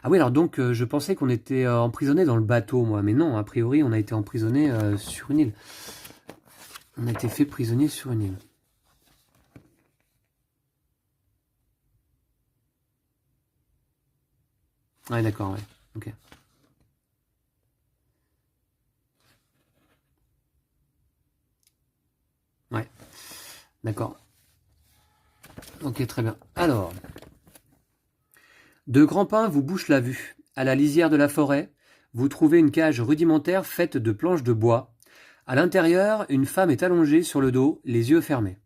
Ah oui, alors donc je pensais qu'on était emprisonné dans le bateau, moi, mais non, a priori on a été emprisonné sur une île. On a été fait prisonnier sur une île. Ouais, d'accord, ouais. Ok. Ouais, d'accord. Ok, très bien. Alors, de grands pins vous bouchent la vue. À la lisière de la forêt, vous trouvez une cage rudimentaire faite de planches de bois. À l'intérieur, une femme est allongée sur le dos, les yeux fermés.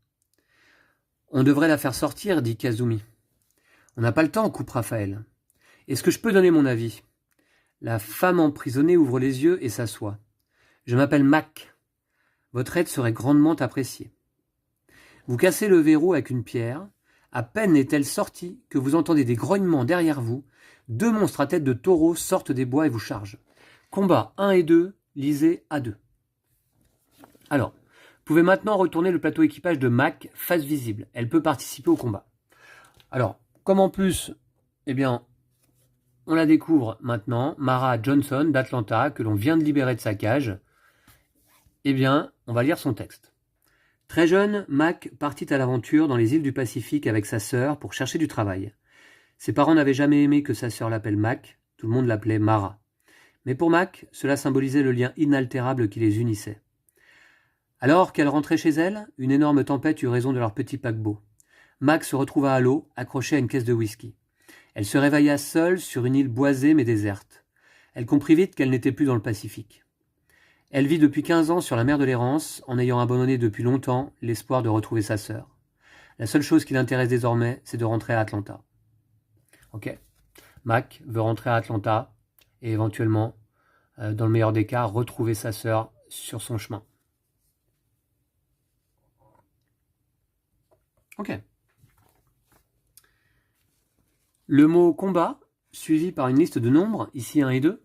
On devrait la faire sortir, dit Kazumi. On n'a pas le temps, coupe Raphaël. Est-ce que je peux donner mon avis? La femme emprisonnée ouvre les yeux et s'assoit. Je m'appelle Mac. Votre aide serait grandement appréciée. Vous cassez le verrou avec une pierre. À peine est-elle sortie que vous entendez des grognements derrière vous. 2 monstres à tête de taureau sortent des bois et vous chargent. Combat 1 et 2, lisez A2. Alors, vous pouvez maintenant retourner le plateau équipage de Mac face visible. Elle peut participer au combat. Alors, comme en plus, eh bien, on la découvre maintenant, Mara Johnson d'Atlanta, que l'on vient de libérer de sa cage, eh bien, on va lire son texte. Très jeune, Mac partit à l'aventure dans les îles du Pacifique avec sa sœur pour chercher du travail. Ses parents n'avaient jamais aimé que sa sœur l'appelle Mac, tout le monde l'appelait Mara. Mais pour Mac, cela symbolisait le lien inaltérable qui les unissait. Alors qu'elle rentrait chez elle, une énorme tempête eut raison de leur petit paquebot. Mac se retrouva à l'eau, accrochée à une caisse de whisky. Elle se réveilla seule sur une île boisée mais déserte. Elle comprit vite qu'elle n'était plus dans le Pacifique. Elle vit depuis 15 ans sur la mer de l'Errance, en ayant abandonné depuis longtemps l'espoir de retrouver sa sœur. La seule chose qui l'intéresse désormais, c'est de rentrer à Atlanta. Ok. Mac veut rentrer à Atlanta et éventuellement, dans le meilleur des cas, retrouver sa sœur sur son chemin. Ok. Le mot combat, suivi par une liste de nombres, ici 1 et 2,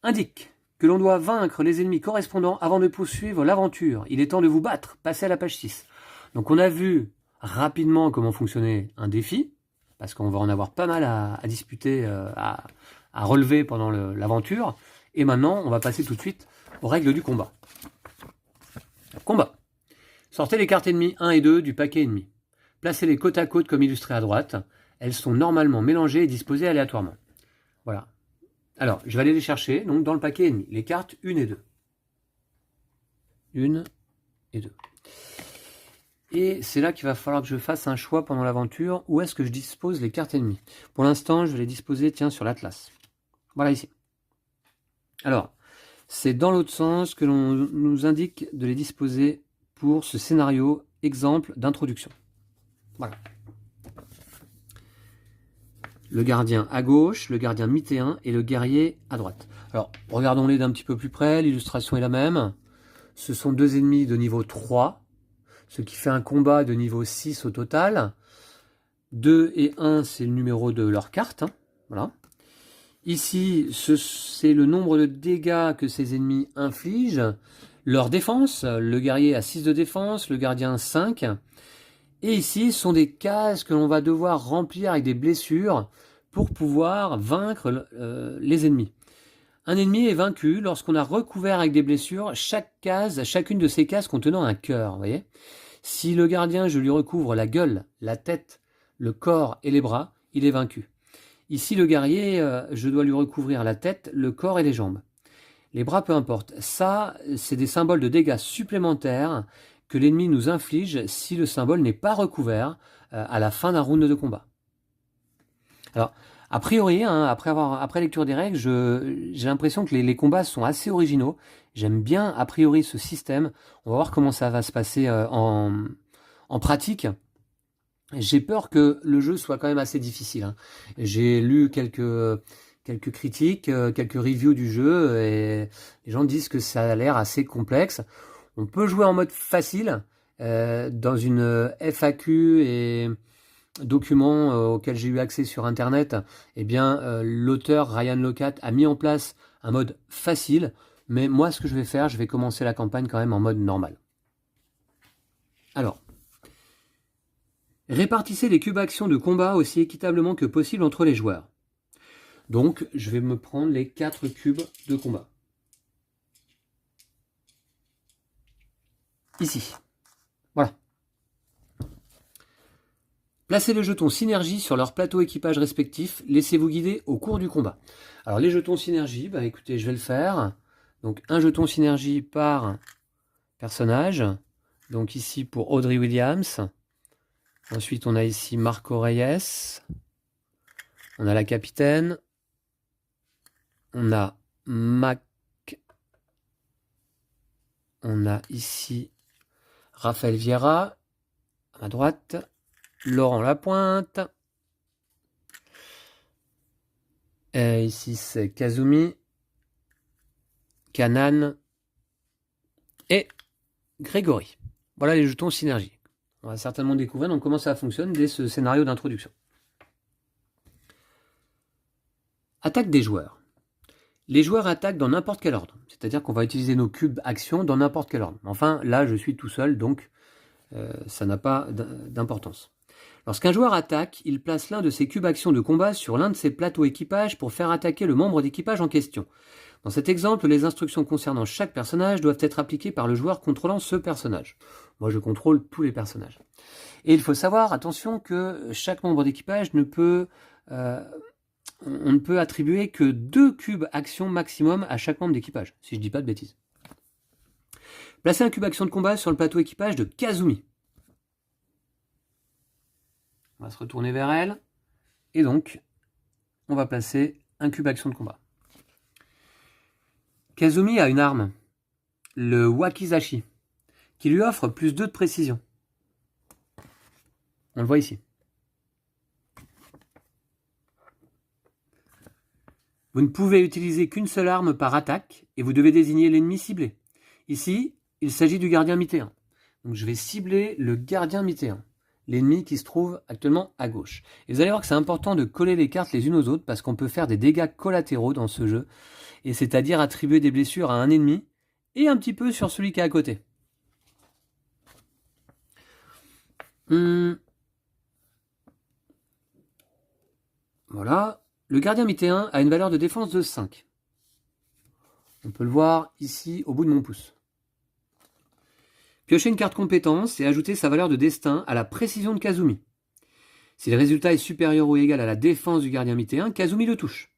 indique que l'on doit vaincre les ennemis correspondants avant de poursuivre l'aventure. Il est temps de vous battre. Passez à la page 6. Donc on a vu rapidement comment fonctionnait un défi, parce qu'on va en avoir pas mal à disputer, à relever pendant l'aventure. Et maintenant, on va passer tout de suite aux règles du combat. Combat. Sortez les cartes ennemies 1 et 2 du paquet ennemi. Placez-les côte à côte comme illustré à droite. Elles sont normalement mélangées et disposées aléatoirement. Voilà. Alors, je vais aller les chercher donc dans le paquet ennemi. Les cartes 1 et 2. 1 et 2. Et c'est là qu'il va falloir que je fasse un choix pendant l'aventure. Où est-ce que je dispose les cartes ennemies? Pour l'instant, je vais les disposer, tiens, sur l'Atlas. Voilà ici. Alors, c'est dans l'autre sens que l'on nous indique de les disposer pour ce scénario exemple d'introduction. Voilà. Le gardien à gauche, le gardien mythéen et le guerrier à droite. Alors, regardons-les d'un petit peu plus près. L'illustration est la même. Ce sont deux ennemis de niveau 3, ce qui fait un combat de niveau 6 au total. 2 et 1, c'est le numéro de leur carte. Hein. Voilà. Ici, c'est le nombre de dégâts que ces ennemis infligent. Leur défense, le guerrier a 6 de défense, le gardien 5. Et ici, ce sont des cases que l'on va devoir remplir avec des blessures pour pouvoir vaincre les ennemis. Un ennemi est vaincu lorsqu'on a recouvert avec des blessures chacune de ces cases contenant un cœur. Vous voyez ? Si le gardien, je lui recouvre la gueule, la tête, le corps et les bras, il est vaincu. Ici, le guerrier, je dois lui recouvrir la tête, le corps et les jambes. Les bras, peu importe. Ça, c'est des symboles de dégâts supplémentaires que l'ennemi nous inflige si le symbole n'est pas recouvert à la fin d'un round de combat. Alors, a priori, hein, après lecture des règles, j'ai l'impression que les combats sont assez originaux. J'aime bien, a priori, ce système. On va voir comment ça va se passer en pratique. J'ai peur que le jeu soit quand même assez difficile. Hein. J'ai lu quelques critiques, quelques reviews du jeu, et les gens disent que ça a l'air assez complexe. On peut jouer en mode facile, dans une FAQ et documents auxquels j'ai eu accès sur internet. Eh bien, l'auteur Ryan Locat a mis en place un mode facile, mais moi ce que je vais faire, je vais commencer la campagne quand même en mode normal. Alors, répartissez les cubes actions de combat aussi équitablement que possible entre les joueurs. Donc, je vais me prendre les 4 cubes de combat. Ici. Voilà. Placez les jetons synergie sur leur plateau équipage respectif. Laissez-vous guider au cours du combat. Alors, les jetons synergie, bah écoutez, je vais le faire. Donc, un jeton synergie par personnage. Donc, ici pour Audrey Williams. Ensuite, on a ici Marco Reyes. On a la capitaine. On a Mac. On a ici Raphaël Vieira à droite. Laurent Lapointe. Et ici, c'est Kazumi. Kanan. Et Grégory. Voilà les jetons synergie. On va certainement découvrir donc comment ça fonctionne dès ce scénario d'introduction. Attaque des joueurs. Les joueurs attaquent dans n'importe quel ordre. C'est-à-dire qu'on va utiliser nos cubes actions dans n'importe quel ordre. Enfin, là, je suis tout seul, donc ça n'a pas d'importance. Lorsqu'un joueur attaque, il place l'un de ses cubes actions de combat sur l'un de ses plateaux équipage pour faire attaquer le membre d'équipage en question. Dans cet exemple, les instructions concernant chaque personnage doivent être appliquées par le joueur contrôlant ce personnage. Moi, je contrôle tous les personnages. Et il faut savoir, attention, que chaque membre d'équipage ne peut... on ne peut attribuer que 2 cubes actions maximum à chaque membre d'équipage, si je ne dis pas de bêtises. Placez un cube action de combat sur le plateau équipage de Kazumi. On va se retourner vers elle. Et donc, on va placer un cube action de combat. Kazumi a une arme, le Wakizashi, qui lui offre plus 2 de précision. On le voit ici. Vous ne pouvez utiliser qu'une seule arme par attaque et vous devez désigner l'ennemi ciblé. Ici, il s'agit du gardien mythéen. Donc je vais cibler le gardien mythéen, l'ennemi qui se trouve actuellement à gauche. Et vous allez voir que c'est important de coller les cartes les unes aux autres parce qu'on peut faire des dégâts collatéraux dans ce jeu, et c'est-à-dire attribuer des blessures à un ennemi et un petit peu sur celui qui est à côté. Voilà. Le gardien mythéen a une valeur de défense de 5. On peut le voir ici au bout de mon pouce. Piochez une carte compétence et ajoutez sa valeur de destin à la précision de Kazumi. Si le résultat est supérieur ou égal à la défense du gardien mythéen, Kazumi le touche.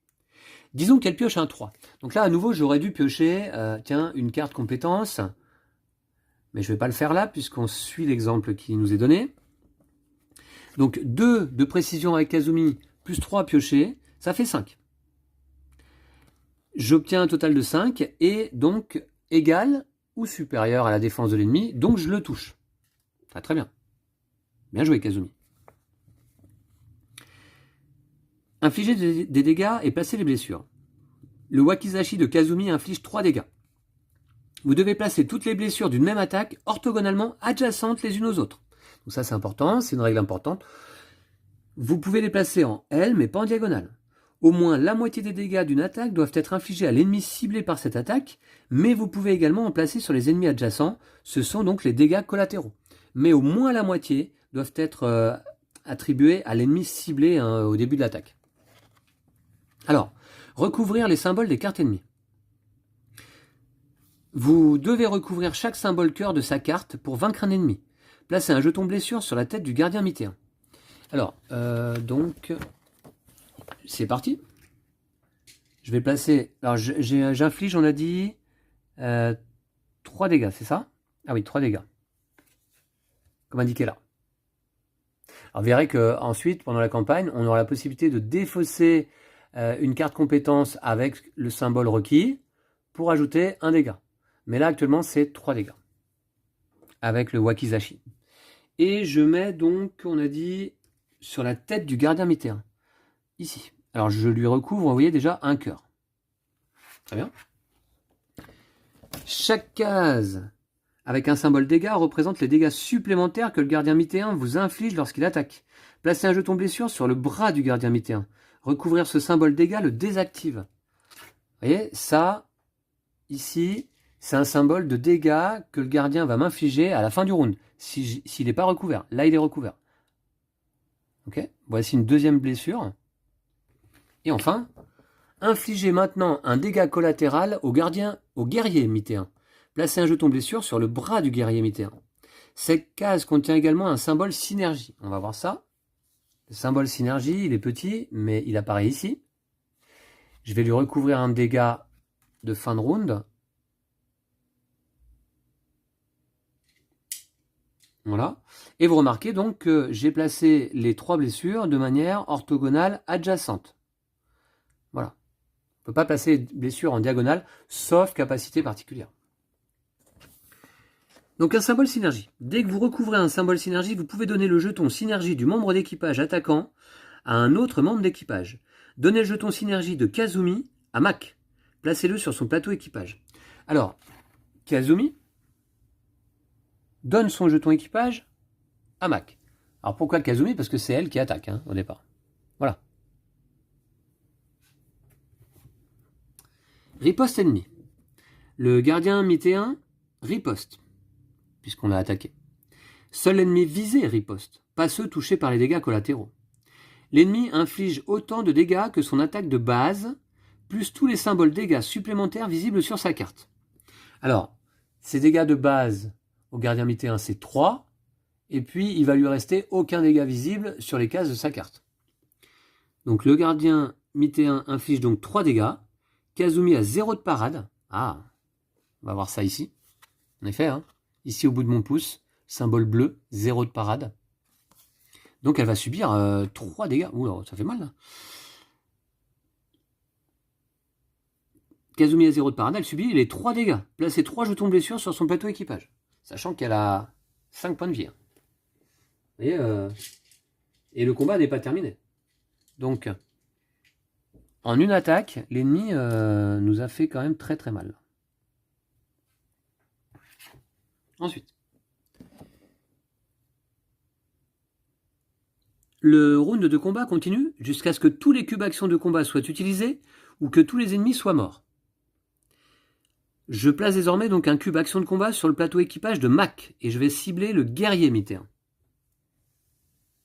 Disons qu'elle pioche un 3. Donc là, à nouveau, j'aurais dû piocher une carte compétence. Mais je ne vais pas le faire là, puisqu'on suit l'exemple qui nous est donné. Donc 2 de précision avec Kazumi, plus 3 piochés, ça fait 5. J'obtiens un total de 5, et donc égal ou supérieur à la défense de l'ennemi, donc je le touche. Très bien. Bien joué, Kazumi. Infliger des dégâts et placer les blessures. Le wakizashi de Kazumi inflige 3 dégâts. Vous devez placer toutes les blessures d'une même attaque orthogonalement adjacentes les unes aux autres. Donc ça c'est important, c'est une règle importante. Vous pouvez les placer en L mais pas en diagonale. Au moins la moitié des dégâts d'une attaque doivent être infligés à l'ennemi ciblé par cette attaque, mais vous pouvez également en placer sur les ennemis adjacents, ce sont donc les dégâts collatéraux. Mais au moins la moitié doivent être attribués à l'ennemi ciblé au début de l'attaque. Alors, recouvrir les symboles des cartes ennemies. Vous devez recouvrir chaque symbole cœur de sa carte pour vaincre un ennemi. Placez un jeton blessure sur la tête du gardien mythéen. Alors, donc, c'est parti. Je vais placer... Alors, j'inflige, on a dit, 3 dégâts, c'est ça? Ah oui, 3 dégâts. Comme indiqué là. Alors, vous verrez qu'ensuite, pendant la campagne, on aura la possibilité de défausser une carte compétence avec le symbole requis pour ajouter un dégât. Mais là, actuellement, c'est 3 dégâts. Avec le wakizashi. Et je mets donc, on a dit, sur la tête du gardien mythéen. Ici. Alors, je lui recouvre, vous voyez, déjà un cœur. Très bien. Chaque case avec un symbole dégâts représente les dégâts supplémentaires que le gardien mythéen vous inflige lorsqu'il attaque. Placez un jeton blessure sur le bras du gardien mythéen. Recouvrir ce symbole dégâts le désactive. Vous voyez, ça, ici... c'est un symbole de dégâts que le gardien va m'infliger à la fin du round, s'il n'est pas recouvert. Là, il est recouvert. Ok. Voici une deuxième blessure. Et enfin, infligez maintenant un dégât collatéral au guerrier mythéen. Placez un jeton blessure sur le bras du guerrier mythéen. Cette case contient également un symbole synergie. On va voir ça. Le symbole synergie, il est petit, mais il apparaît ici. Je vais lui recouvrir un dégât de fin de round. Voilà. Et vous remarquez donc que j'ai placé les 3 blessures de manière orthogonale adjacente. Voilà. On ne peut pas placer les blessures en diagonale, sauf capacité particulière. Donc un symbole synergie. Dès que vous recouvrez un symbole synergie, vous pouvez donner le jeton synergie du membre d'équipage attaquant à un autre membre d'équipage. Donnez le jeton synergie de Kazumi à Mac. Placez-le sur son plateau équipage. Alors, Kazumi donne son jeton équipage à Mac. Alors pourquoi Kazumi? Parce que c'est elle qui attaque au départ. Voilà. Riposte ennemi. Le gardien mythéen riposte, puisqu'on l'a attaqué. Seul l'ennemi visé riposte, pas ceux touchés par les dégâts collatéraux. L'ennemi inflige autant de dégâts que son attaque de base, plus tous les symboles dégâts supplémentaires visibles sur sa carte. Alors, ces dégâts de base au gardien mythéen, c'est 3, et puis il va lui rester aucun dégât visible sur les cases de sa carte. Donc le gardien mythéen inflige donc 3 dégâts, Kazumi a 0 de parade. Ah, on va voir ça ici. En effet, ici au bout de mon pouce, symbole bleu, 0 de parade. Donc elle va subir 3 dégâts. Ouh, ça fait mal là. Kazumi a 0 de parade, elle subit les 3 dégâts. Placez 3 jetons de blessure sur son plateau équipage. Sachant qu'elle a 5 points de vie. Vous voyez, et le combat n'est pas terminé. Donc, en une attaque, l'ennemi nous a fait quand même très très mal. Ensuite, le round de combat continue jusqu'à ce que tous les cubes actions de combat soient utilisés ou que tous les ennemis soient morts. Je place désormais donc un cube action de combat sur le plateau équipage de Mac et je vais cibler le guerrier mythéen.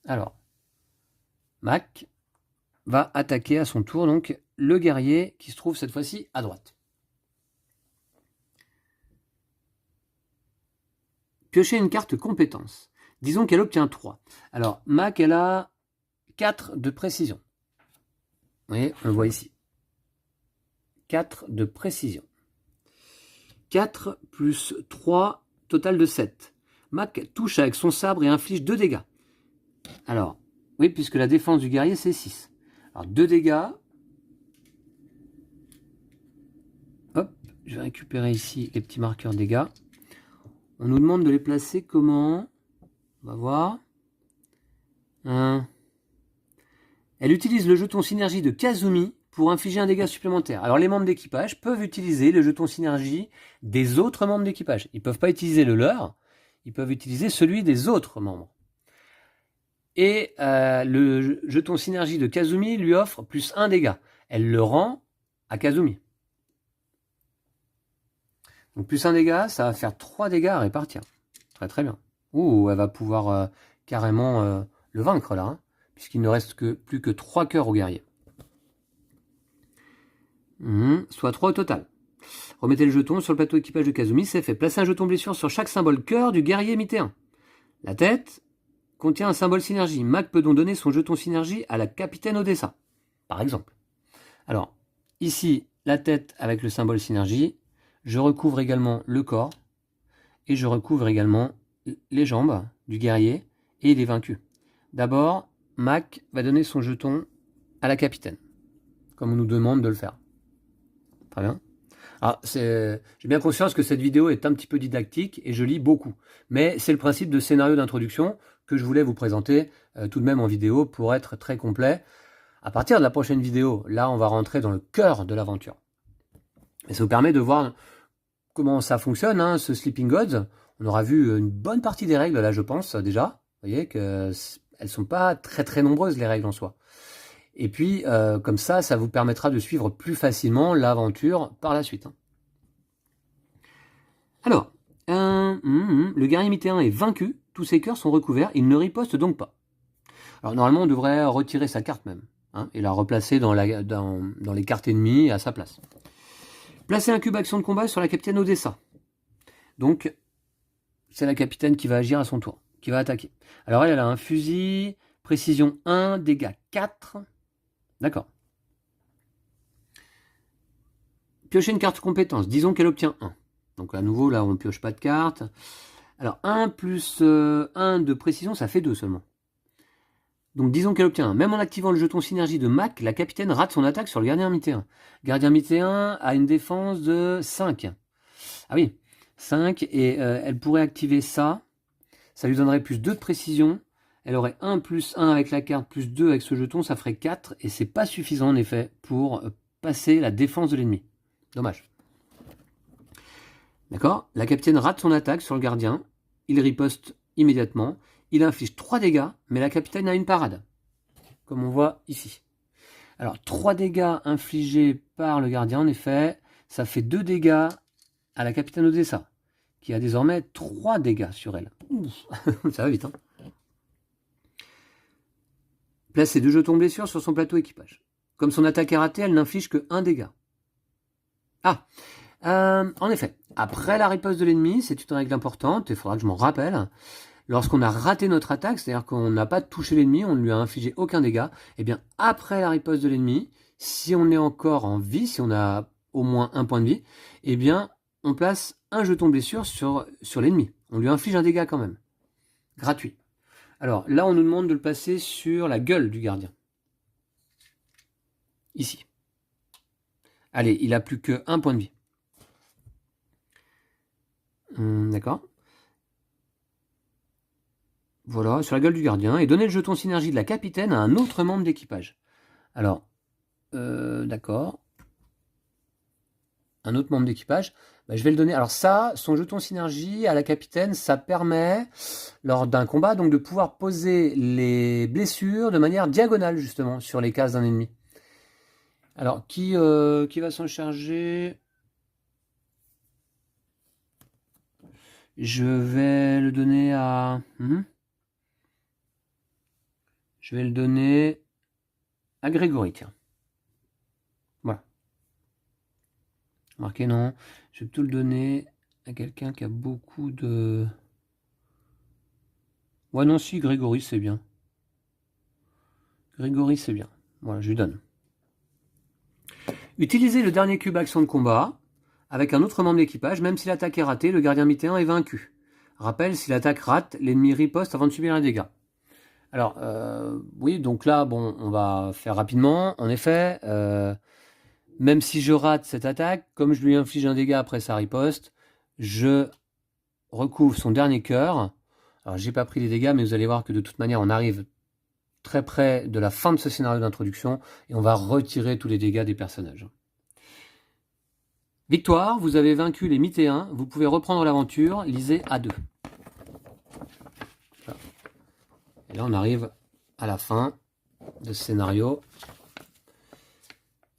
Alors, Mac va attaquer à son tour donc le guerrier qui se trouve cette fois-ci à droite. Piocher une carte compétence. Disons qu'elle obtient 3. Alors, Mac, elle a 4 de précision. Vous voyez, on le voit ici. 4 de précision. 4 plus 3 total de 7. Mac touche avec son sabre et inflige 2 dégâts. Alors, oui, puisque la défense du guerrier, c'est 6. Alors, 2 dégâts. Hop, je vais récupérer ici les petits marqueurs dégâts. On nous demande de les placer comment? On va voir. Elle utilise le jeton synergie de Kazumi pour infliger un dégât supplémentaire. Alors, les membres d'équipage peuvent utiliser le jeton synergie des autres membres d'équipage. Ils ne peuvent pas utiliser le leur, ils peuvent utiliser celui des autres membres. Et le jeton synergie de Kazumi lui offre plus 1 dégât. Elle le rend à Kazumi. Donc plus 1 dégât, ça va faire 3 dégâts à répartir. Très très bien. Ouh, elle va pouvoir carrément le vaincre là, hein, puisqu'il ne reste plus que 3 cœurs au guerrier. Soit 3 au total. Remettez le jeton sur le plateau équipage de Kazumi, c'est fait. Placez un jeton blessure sur chaque symbole cœur du guerrier mythéen. La tête contient un symbole synergie. Mac peut donc donner son jeton synergie à la capitaine Odessa, par exemple. Alors, ici, la tête avec le symbole synergie. Je recouvre également le corps. Et je recouvre également les jambes du guerrier. Et il est vaincu. D'abord, Mac va donner son jeton à la capitaine, comme on nous demande de le faire. Très bien. Alors, j'ai bien conscience que cette vidéo est un petit peu didactique et je lis beaucoup. Mais c'est le principe de scénario d'introduction que je voulais vous présenter tout de même en vidéo pour être très complet. À partir de la prochaine vidéo, là, on va rentrer dans le cœur de l'aventure. Et ça vous permet de voir comment ça fonctionne, hein, ce Sleeping Gods. On aura vu une bonne partie des règles, là, je pense, déjà. Vous voyez qu'elles ne sont pas très très nombreuses, les règles en soi. Et puis, comme ça, ça vous permettra de suivre plus facilement l'aventure par la suite. Alors, le guerrier mythéen est vaincu, tous ses cœurs sont recouverts, il ne riposte donc pas. Alors, normalement, on devrait retirer sa carte même, hein, et la replacer dans les cartes ennemies à sa place. Placez un cube action de combat sur la capitaine Odessa. Donc, c'est la capitaine qui va agir à son tour, qui va attaquer. Alors, elle a un fusil, précision 1, dégâts 4... D'accord. Piochez une carte compétence. Disons qu'elle obtient 1. Donc à nouveau, là, on ne pioche pas de carte. Alors, 1 plus 1 de précision, ça fait 2 seulement. Donc disons qu'elle obtient 1. Même en activant le jeton synergie de Mac, la capitaine rate son attaque sur le gardien mythéen. Gardien mythéen a une défense de 5. Ah oui, 5. Et elle pourrait activer ça. Ça lui donnerait plus 2 de précision. Elle aurait 1 plus 1 avec la carte, plus 2 avec ce jeton, ça ferait 4, et c'est pas suffisant en effet pour passer la défense de l'ennemi. Dommage. D'accord? La capitaine rate son attaque sur le gardien, il riposte immédiatement, il inflige 3 dégâts, mais la capitaine a une parade, comme on voit ici. Alors, 3 dégâts infligés par le gardien, en effet, ça fait 2 dégâts à la capitaine Odessa, qui a désormais 3 dégâts sur elle. Ouh, ça va vite, hein? Placez 2 jetons blessure sur son plateau équipage. Comme son attaque est ratée, elle n'inflige que 1 dégât. Ah, en effet, après la riposte de l'ennemi, c'est une règle importante, il faudra que je m'en rappelle. Lorsqu'on a raté notre attaque, c'est-à-dire qu'on n'a pas touché l'ennemi, on ne lui a infligé aucun dégât, et bien après la riposte de l'ennemi, si on est encore en vie, si on a au moins 1 point de vie, eh bien on place un jeton blessure sur l'ennemi. On lui inflige un dégât quand même. Gratuit. Alors là, on nous demande de le passer sur la gueule du gardien. Ici. Allez, il n'a plus que 1 point de vie. D'accord. Voilà, sur la gueule du gardien. Et donner le jeton synergie de la capitaine à un autre membre d'équipage. Alors, d'accord. Un autre membre d'équipage. Bah, je vais le donner. Alors ça, son jeton synergie à la capitaine, ça permet, lors d'un combat, donc de pouvoir poser les blessures de manière diagonale, justement, sur les cases d'un ennemi. Alors, qui va s'en charger? Je vais le donner à... Je vais le donner à Grégory, tiens. Voilà. Marqué, non. Je vais plutôt le donner à quelqu'un qui a beaucoup de... Ouais, non, si, Grégory, c'est bien. Grégory, c'est bien. Voilà, je lui donne. Utilisez le dernier cube action de combat avec un autre membre d'équipage. Même si l'attaque est ratée, le gardien mythéen est vaincu. Rappel, si l'attaque rate, l'ennemi riposte avant de subir un dégât. Alors, oui, donc là, bon, on va faire rapidement. En effet, même si je rate cette attaque, comme je lui inflige un dégât après sa riposte, je recouvre son dernier cœur. Alors, j'ai pas pris les dégâts, mais vous allez voir que de toute manière, on arrive très près de la fin de ce scénario d'introduction et on va retirer tous les dégâts des personnages. Victoire, vous avez vaincu les Mythéens, vous pouvez reprendre l'aventure, lisez A2. Et là, on arrive à la fin de ce scénario.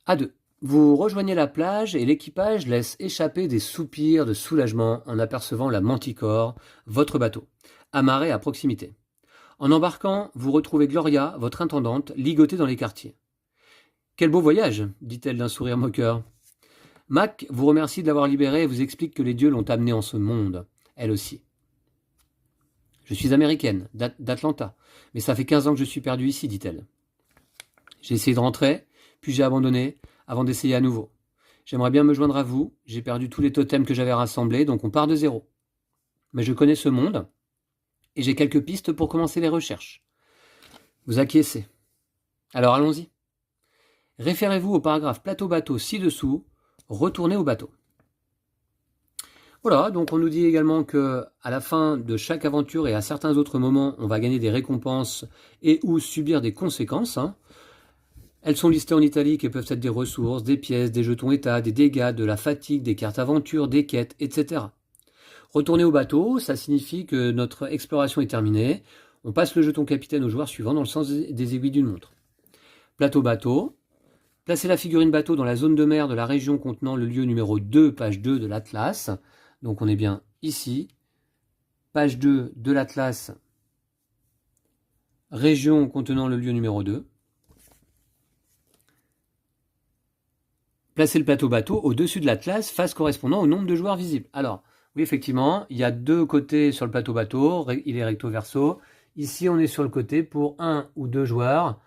A2. Vous rejoignez la plage et l'équipage laisse échapper des soupirs de soulagement en apercevant la Manticore, votre bateau, amarré à proximité. En embarquant, vous retrouvez Gloria, votre intendante, ligotée dans les quartiers. « Quel beau voyage !» dit-elle d'un sourire moqueur. Mac vous remercie de l'avoir libérée et vous explique que les dieux l'ont amenée en ce monde, elle aussi. « Je suis américaine, d'Atlanta, mais ça fait 15 ans que je suis perdue ici, dit-elle. J'ai essayé de rentrer, puis j'ai abandonné, avant d'essayer à nouveau. J'aimerais bien me joindre à vous, j'ai perdu tous les totems que j'avais rassemblés, donc on part de zéro. Mais je connais ce monde, et j'ai quelques pistes pour commencer les recherches. Vous acquiescez. Alors allons-y. Référez-vous au paragraphe plateau-bateau ci-dessous, retournez au bateau. Voilà, donc on nous dit également que à la fin de chaque aventure et à certains autres moments, on va gagner des récompenses et ou subir des conséquences. Elles sont listées en italique et peuvent être des ressources, des pièces, des jetons état, des dégâts, de la fatigue, des cartes aventure, des quêtes, etc. Retourner au bateau, ça signifie que notre exploration est terminée. On passe le jeton capitaine au joueur suivant dans le sens des aiguilles d'une montre. Plateau-bateau. Placez la figurine bateau dans la zone de mer de la région contenant le lieu numéro 2, page 2 de l'Atlas. Donc on est bien ici. Page 2 de l'Atlas. Région contenant le lieu numéro 2. Placez le plateau-bateau au-dessus de l'Atlas, face correspondant au nombre de joueurs visibles. Alors, oui, effectivement, il y a deux côtés sur le plateau-bateau, il est recto-verso. Ici, on est sur le côté pour 1 ou 2 joueurs.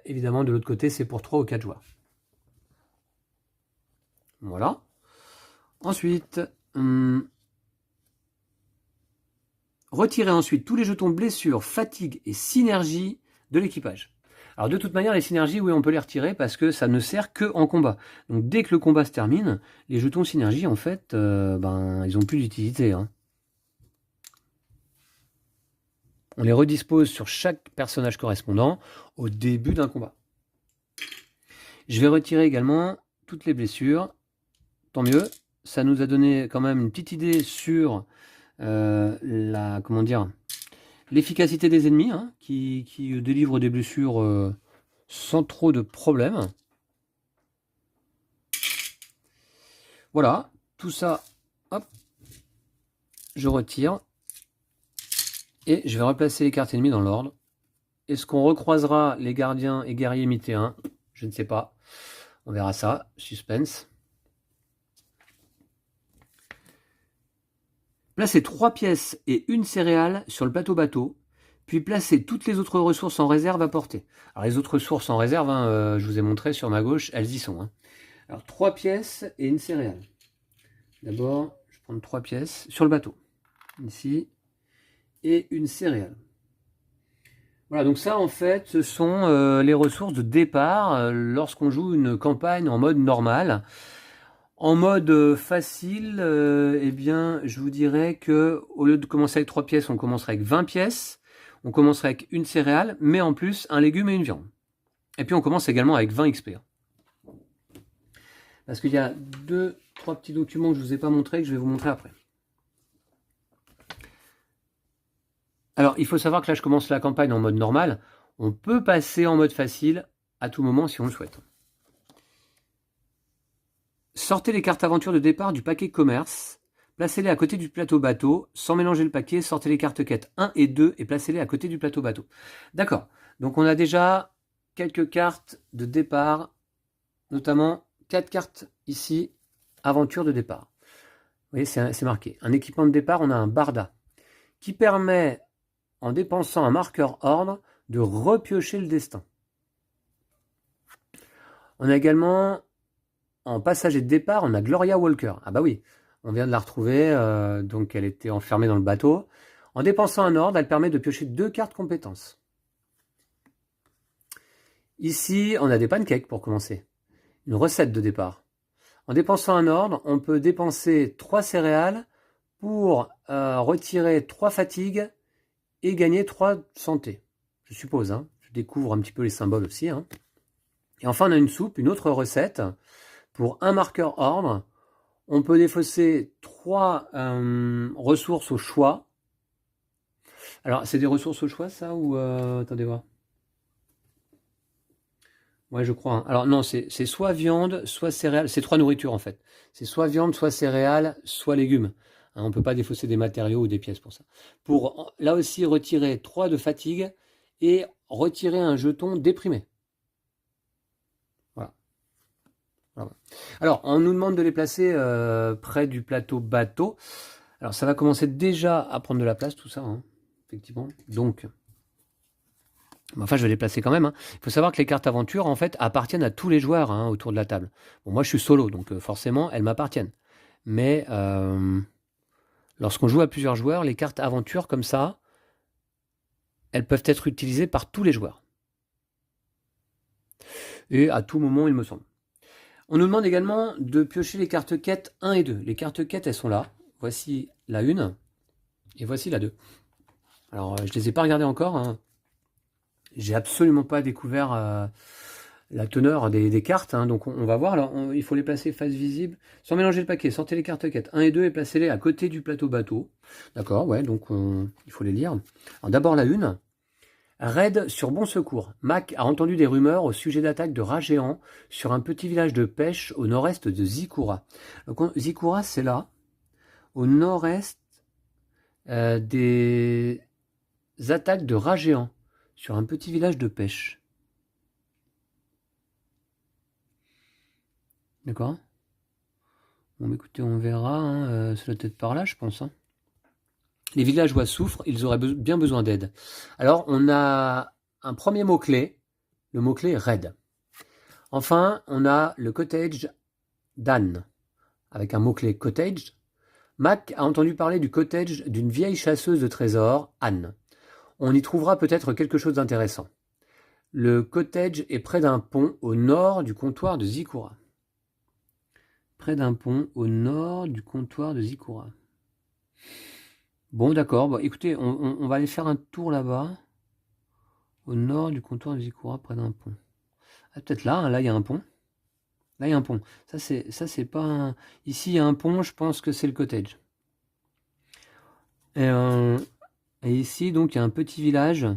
Évidemment, de l'autre côté, c'est pour 3 ou 4 joueurs. Voilà. Ensuite, retirez ensuite tous les jetons blessure, fatigue et synergie de l'équipage. Alors de toute manière, les synergies, oui, on peut les retirer parce que ça ne sert que en combat. Donc dès que le combat se termine, les jetons synergie, en fait, ils n'ont plus d'utilité. On les redispose sur chaque personnage correspondant au début d'un combat. Je vais retirer également toutes les blessures. Tant mieux. Ça nous a donné quand même une petite idée sur l'efficacité des ennemis, qui délivrent des blessures sans trop de problèmes. Voilà, tout ça, hop, je retire. Et je vais replacer les cartes ennemies dans l'ordre. Est-ce qu'on recroisera les gardiens et guerriers mythéens? Je ne sais pas. On verra ça. Suspense. Placez 3 pièces et une céréale sur le plateau-bateau, puis placez toutes les autres ressources en réserve à portée. Alors les autres ressources en réserve, je vous ai montré sur ma gauche, elles y sont. Alors 3 pièces et une céréale. D'abord, je vais prendre 3 pièces sur le bateau. Ici. Et une céréale. Voilà, donc ça en fait, ce sont les ressources de départ lorsqu'on joue une campagne en mode normal. En mode facile, eh bien, je vous dirais que au lieu de commencer avec 3 pièces, on commencerait avec 20 pièces. On commencerait avec une céréale, mais en plus un légume et une viande. Et puis on commence également avec 20 XP. Parce qu'il y a 2-3 petits documents que je ne vous ai pas montrés, que je vais vous montrer après. Alors, il faut savoir que là, je commence la campagne en mode normal. On peut passer en mode facile à tout moment si on le souhaite. Sortez les cartes aventure de départ du paquet commerce. Placez-les à côté du plateau bateau. Sans mélanger le paquet, sortez les cartes quête 1 et 2 et placez-les à côté du plateau bateau. D'accord. Donc, on a déjà quelques cartes de départ, notamment 4 cartes ici, aventure de départ. Vous voyez, c'est marqué. Un équipement de départ, on a un Barda qui permet, en dépensant un marqueur ordre, de repiocher le destin. On a également, en passager de départ, on a Gloria Walker. Ah bah oui, On vient de la retrouver, donc elle était enfermée dans le bateau. En dépensant un ordre, elle permet de piocher 2 cartes compétences. Ici, on a des pancakes pour commencer. Une recette de départ. En dépensant un ordre, on peut dépenser 3 céréales pour retirer 3 fatigues et gagner 3 santé. Je suppose, hein. Je découvre un petit peu les symboles aussi. Hein. Et enfin, on a une soupe, une autre recette. Pour un marqueur ordre, on peut défausser 3 ressources au choix. Alors, c'est des ressources au choix, ça, ou... attendez voir. Ouais, je crois. Hein. Alors, non, c'est soit viande, soit céréales. C'est 3 nourritures, en fait. C'est soit viande, soit céréales, soit légumes. Hein, on ne peut pas défausser des matériaux ou des pièces pour ça. Pour, là aussi, retirer 3 de fatigue et retirer un jeton déprimé. Voilà. Voilà. Alors, on nous demande de les placer près du plateau bateau. Alors, ça va commencer déjà à prendre de la place, tout ça, hein, effectivement. Donc... Enfin, je vais les placer quand même. Hein. Il faut savoir que les cartes aventure, en fait, appartiennent à tous les joueurs hein, autour de la table. Bon, moi, je suis solo, donc forcément, elles m'appartiennent. Mais lorsqu'on joue à plusieurs joueurs, les cartes aventure, comme ça, elles peuvent être utilisées par tous les joueurs. Et à tout moment, il me semble. On nous demande également de piocher les cartes quêtes 1 et 2. Les cartes quêtes, elles sont là. Voici la 1 et voici la 2. Alors, je ne les ai pas regardées encore. Hein. J'ai absolument pas découvert la teneur des cartes, hein, donc on va voir. Alors, il faut les placer face visible, sans mélanger le paquet. Sortez les cartes quêtes 1 et 2 et placez-les à côté du plateau bateau. D'accord, ouais, donc il faut les lire. Alors d'abord la 1. Raid sur Bon Secours. Mac a entendu des rumeurs au sujet d'attaques de rats géants sur un petit village de pêche au nord-est de Zikura. Donc, Zikura, c'est là, au nord-est des attaques de rats géants. Sur un petit village de pêche. D'accord. Bon, écoutez, on verra. Hein, ça doit être par là, je pense. Hein. Les villageois souffrent, ils auraient bien besoin d'aide. Alors, on a un premier mot-clé, le mot-clé raid. Enfin, on a le cottage d'Anne, avec un mot-clé cottage. Mac a entendu parler du cottage d'une vieille chasseuse de trésors, Anne. On y trouvera peut-être quelque chose d'intéressant. Le cottage est près d'un pont au nord du comptoir de Zikura. Près d'un pont au nord du comptoir de Zikura. Bon, d'accord. Bon, écoutez, on va aller faire un tour là-bas. Au nord du comptoir de Zikura, près d'un pont. Ah, peut-être là, hein, là, il y a un pont. Là, il y a un pont. Ça, c'est pas un... Ici, il y a un pont, je pense que c'est le cottage. Et ici, donc, il y a un petit village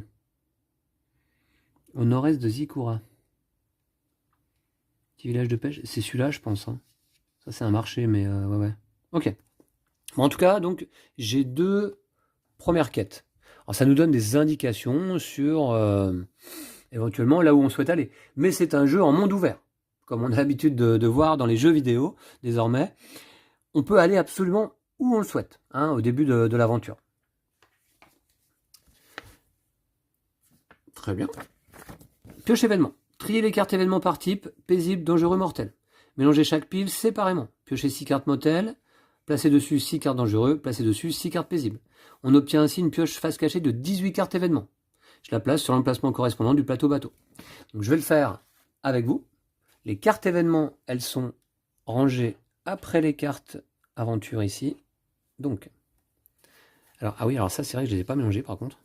au nord-est de Zikura. Petit village de pêche. C'est celui-là, je pense. Hein. Ça, c'est un marché, mais ouais. Ok. Bon, en tout cas, donc, j'ai 2 premières quêtes. Alors, ça nous donne des indications sur éventuellement là où on souhaite aller. Mais c'est un jeu en monde ouvert. Comme on a l'habitude de voir dans les jeux vidéo, désormais. On peut aller absolument où on le souhaite, hein, au début de l'aventure. Très bien. Pioche événement. Trier les cartes événements par type, paisible, dangereux, mortel. Mélangez chaque pile séparément. Piochez 6 cartes motel, placez dessus 6 cartes dangereux, placez dessus 6 cartes paisibles. On obtient ainsi une pioche face cachée de 18 cartes événements. Je la place sur l'emplacement correspondant du plateau bateau. Donc je vais le faire avec vous. Les cartes événements, elles sont rangées après les cartes aventure ici. Donc, alors, ah oui, alors ça c'est vrai que je ne les ai pas mélangées par contre.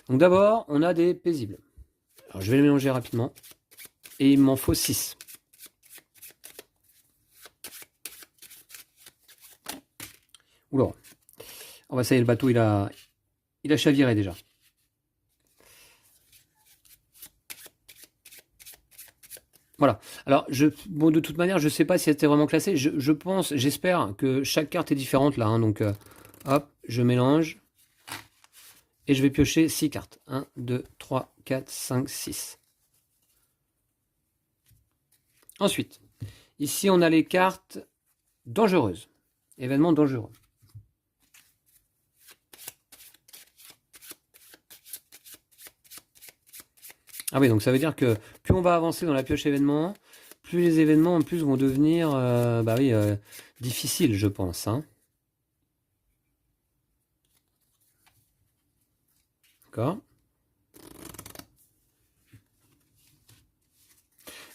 Donc d'abord, on a des paisibles. Alors je vais les mélanger rapidement. Et il m'en faut 6. Oula. Oh bah ça y est, le bateau il a chaviré déjà. Voilà. Alors, bon, de toute manière, je ne sais pas si elle était vraiment classée. Je pense, j'espère que chaque carte est différente là. Hein, donc, hop, je mélange. Et je vais piocher 6 cartes. 1, 2, 3, 4, 5, 6. Ensuite, ici, on a les cartes dangereuses. Événements dangereux. Ah oui, donc ça veut dire que plus on va avancer dans la pioche événement, plus les événements en plus vont devenir bah oui, difficiles, je pense. Hein. D'accord.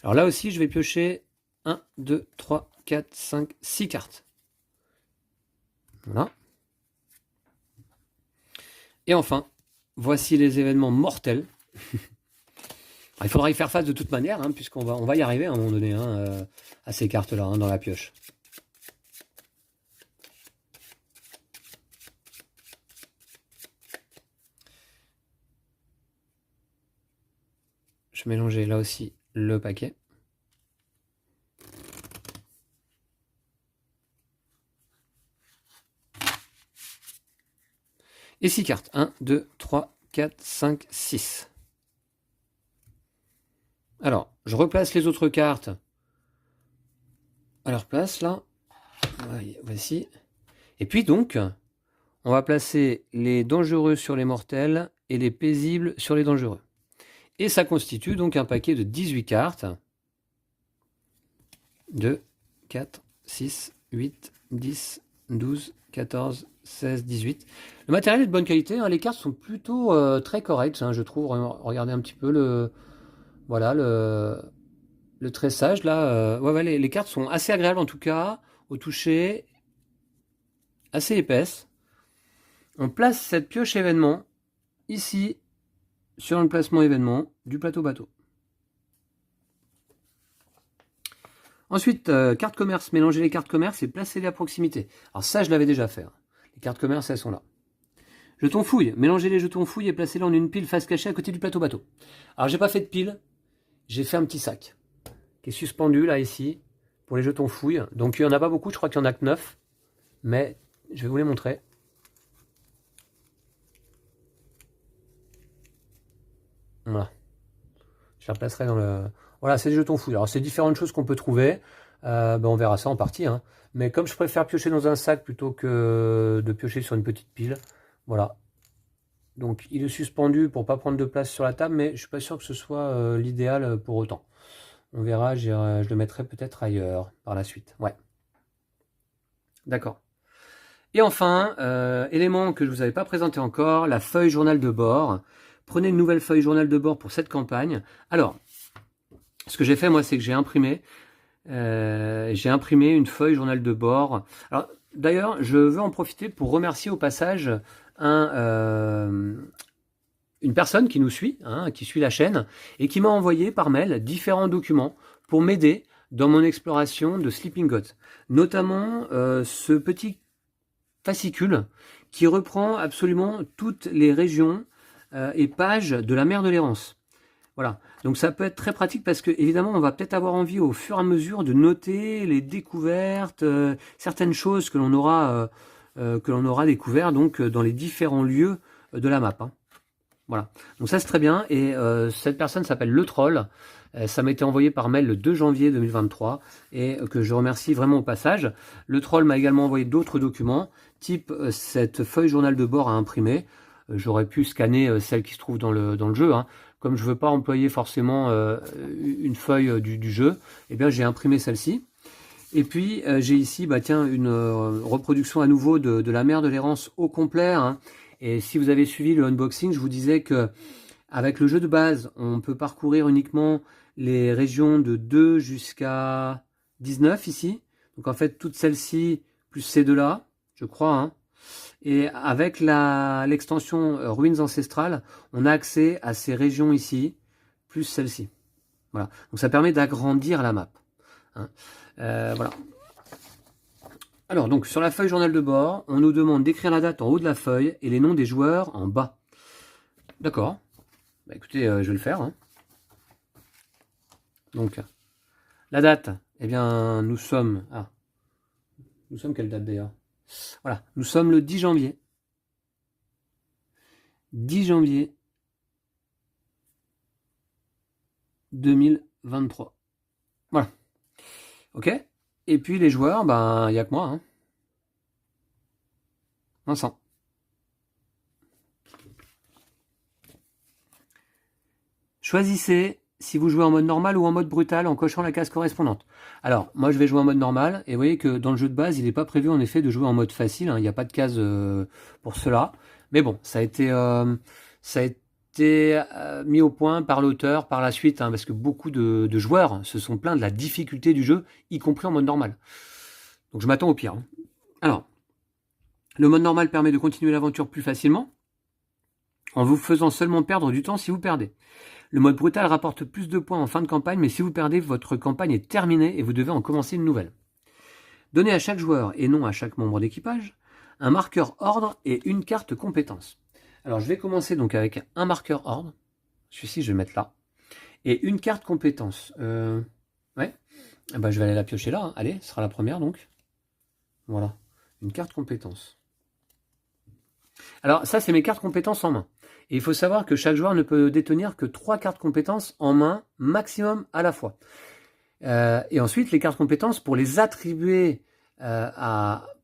Alors là aussi, je vais piocher 1, 2, 3, 4, 5, 6 cartes. Voilà. Et enfin, voici les événements mortels. Il faudra y faire face de toute manière, hein, puisqu'on va y arriver à un moment donné hein, à ces cartes-là hein, dans la pioche. Je mélangeais là aussi le paquet. Et 6 cartes. 1, 2, 3, 4, 5, 6. Alors, je replace les autres cartes à leur place, là. Voici. Et puis donc, on va placer les dangereux sur les mortels et les paisibles sur les dangereux. Et ça constitue donc un paquet de 18 cartes. 2, 4, 6, 8, 10, 12, 14, 16, 18. Le matériel est de bonne qualité, hein. Les cartes sont plutôt très correctes, hein, je trouve. Regardez un petit peu le tressage là. Ouais, les cartes sont assez agréables en tout cas, au toucher, assez épaisses. On place cette pioche événement ici, sur le placement événement du plateau bateau. Ensuite, carte commerce, mélanger les cartes commerce et placer-les à proximité. Alors ça, je l'avais déjà fait. Hein. Les cartes commerce, elles sont là. Jetons fouille, mélangez les jetons fouille et placez-les en une pile face cachée à côté du plateau bateau. Alors j'ai pas fait de pile, j'ai fait un petit sac qui est suspendu là ici pour les jetons fouille. Donc il n'y en a pas beaucoup, je crois qu'il y en a que 9. Mais je vais vous les montrer. Voilà. Je les replacerai dans le... Voilà, c'est des jetons fouilles. Alors c'est différentes choses qu'on peut trouver. On verra ça en partie. Hein. Mais comme je préfère piocher dans un sac plutôt que de piocher sur une petite pile, voilà. Donc il est suspendu pour ne pas prendre de place sur la table, mais je ne suis pas sûr que ce soit l'idéal pour autant. On verra, je le mettrai peut-être ailleurs par la suite. Ouais. D'accord. Et enfin, élément que je ne vous avais pas présenté encore, la feuille journal de bord. Prenez une nouvelle feuille journal de bord pour cette campagne. Alors, ce que j'ai fait moi, c'est que j'ai imprimé une feuille journal de bord. Alors, d'ailleurs, je veux en profiter pour remercier au passage une personne qui nous suit, hein, qui suit la chaîne, et qui m'a envoyé par mail différents documents pour m'aider dans mon exploration de Sleeping Gods. Notamment ce petit fascicule qui reprend absolument toutes les régions et pages de la mer de l'Errance. Voilà, donc ça peut être très pratique parce que évidemment on va peut-être avoir envie au fur et à mesure de noter les découvertes, certaines choses que l'on aura découvert donc dans les différents lieux de la map. Hein. Voilà, donc ça c'est très bien et cette personne s'appelle Le Troll. Ça m'a été envoyé par mail le 2 janvier 2023 et que je remercie vraiment au passage. Le Troll m'a également envoyé d'autres documents, type cette feuille journal de bord à imprimer. J'aurais pu scanner celle qui se trouve dans le jeu. Hein. Comme je ne veux pas employer forcément une feuille du jeu, eh bien j'ai imprimé celle-ci. Et puis j'ai ici une reproduction à nouveau de la mer de l'Errance au complet. Hein. Et si vous avez suivi le unboxing, je vous disais que avec le jeu de base, on peut parcourir uniquement les régions de 2 jusqu'à 19 ici. Donc en fait, toutes celles-ci, plus ces deux-là, je crois. Hein. Et avec l'extension Ruines Ancestrales, on a accès à ces régions ici, plus celle-ci. Voilà. Donc ça permet d'agrandir la map. Hein. Voilà. Alors donc sur la feuille journal de bord, on nous demande d'écrire la date en haut de la feuille et les noms des joueurs en bas. D'accord. Bah écoutez, je vais le faire. Hein. Donc, la date, eh bien, nous sommes... Ah, nous sommes quelle date d'ailleurs? Voilà, nous sommes le 10 janvier. 10 janvier 2023. Voilà. Ok. Et puis les joueurs, ben, il n'y a que moi. Hein. Vincent. Choisissez si vous jouez en mode normal ou en mode brutal en cochant la case correspondante. Alors, moi je vais jouer en mode normal, et vous voyez que dans le jeu de base, il n'est pas prévu en effet de jouer en mode facile, hein, il n'y a pas de case pour cela. Mais bon, ça a été mis au point par l'auteur par la suite, hein, parce que beaucoup de joueurs se sont plaints de la difficulté du jeu, y compris en mode normal. Donc je m'attends au pire. Hein. Alors, le mode normal permet de continuer l'aventure plus facilement, en vous faisant seulement perdre du temps si vous perdez. Le mode brutal rapporte plus de points en fin de campagne, mais si vous perdez, votre campagne est terminée et vous devez en commencer une nouvelle. Donnez à chaque joueur, et non à chaque membre d'équipage, un marqueur ordre et une carte compétence. Alors je vais commencer donc avec un marqueur ordre, celui-ci je vais le mettre là, et une carte compétence. Ouais, eh ben, je vais aller la piocher là, hein. Allez, ce sera la première donc. Voilà, une carte compétence. Alors ça c'est mes cartes compétences en main. Et il faut savoir que chaque joueur ne peut détenir que 3 cartes compétences en main maximum à la fois. Et ensuite les cartes compétences pour les attribuer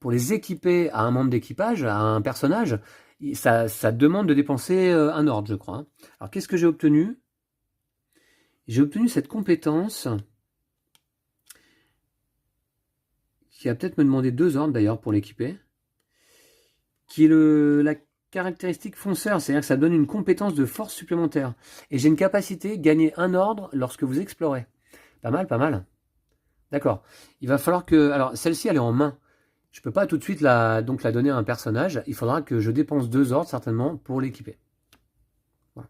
pour les équiper à un membre d'équipage, à un personnage, ça demande de dépenser un ordre, je crois. Hein. Alors qu'est-ce que j'ai obtenu? J'ai obtenu cette compétence qui va peut-être me demander 2 ordres d'ailleurs pour l'équiper, qui est la caractéristique fonceur, c'est-à-dire que ça donne une compétence de force supplémentaire. Et j'ai une capacité, gagner un ordre lorsque vous explorez. Pas mal, pas mal. D'accord. Il va falloir que... Alors, celle-ci, elle est en main. Je ne peux pas tout de suite la donner à un personnage. Il faudra que je dépense 2 ordres, certainement, pour l'équiper. Voilà.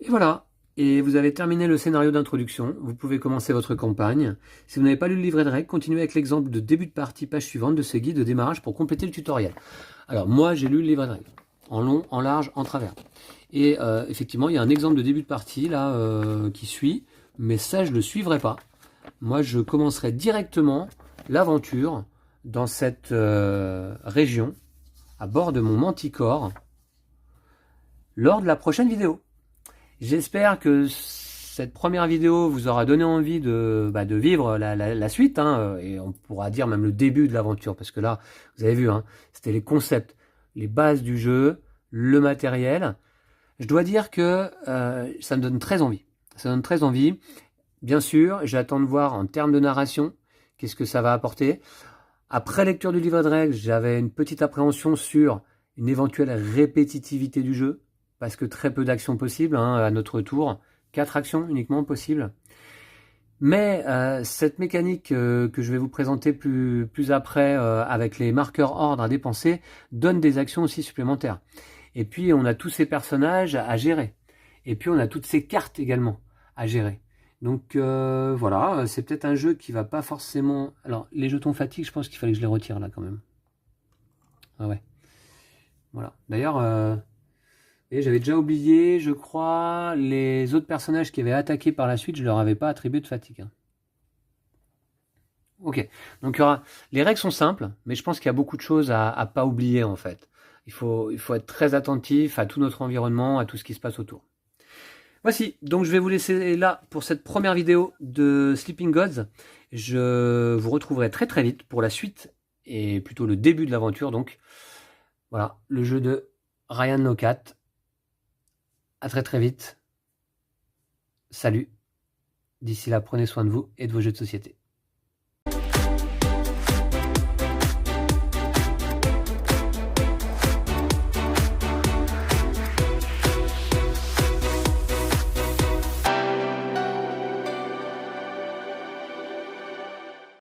Et voilà. Et vous avez terminé le scénario d'introduction. Vous pouvez commencer votre campagne. Si vous n'avez pas lu le livret de règles, continuez avec l'exemple de début de partie, page suivante de ce guide de démarrage pour compléter le tutoriel. Alors, moi, j'ai lu le livret de règles. En long, en large, en travers. Et effectivement, il y a un exemple de début de partie, là, qui suit. Mais ça, je ne le suivrai pas. Moi, je commencerai directement l'aventure dans cette région, à bord de mon manticore, lors de la prochaine vidéo. J'espère que cette première vidéo vous aura donné envie de vivre la suite, hein, et on pourra dire même le début de l'aventure, parce que là, vous avez vu, hein, c'était les concepts, les bases du jeu, le matériel. Je dois dire que ça me donne très envie. Ça donne très envie. Bien sûr, j'attends de voir en termes de narration, qu'est-ce que ça va apporter. Après lecture du livre de règles, j'avais une petite appréhension sur une éventuelle répétitivité du jeu, parce que très peu d'actions possibles, hein, à notre tour. 4 actions uniquement possibles. Mais cette mécanique que je vais vous présenter plus après, avec les marqueurs ordre à dépenser, donne des actions aussi supplémentaires. Et puis on a tous ces personnages à gérer. Et puis on a toutes ces cartes également à gérer. Donc voilà, c'est peut-être un jeu qui va pas forcément... Alors les jetons fatigue, je pense qu'il fallait que je les retire là quand même. Ah ouais. Voilà. D'ailleurs, j'avais déjà oublié, je crois, les autres personnages qui avaient attaqué par la suite, je leur avais pas attribué de fatigue. Hein. Ok, donc il y aura... les règles sont simples, mais je pense qu'il y a beaucoup de choses à pas oublier en fait. Il faut être très attentif à tout notre environnement, à tout ce qui se passe autour. Voici, donc je vais vous laisser là pour cette première vidéo de Sleeping Gods. Je vous retrouverai très très vite pour la suite, et plutôt le début de l'aventure. Donc voilà, le jeu de Ryan Laukat. À très très vite. Salut. D'ici là, prenez soin de vous et de vos jeux de société.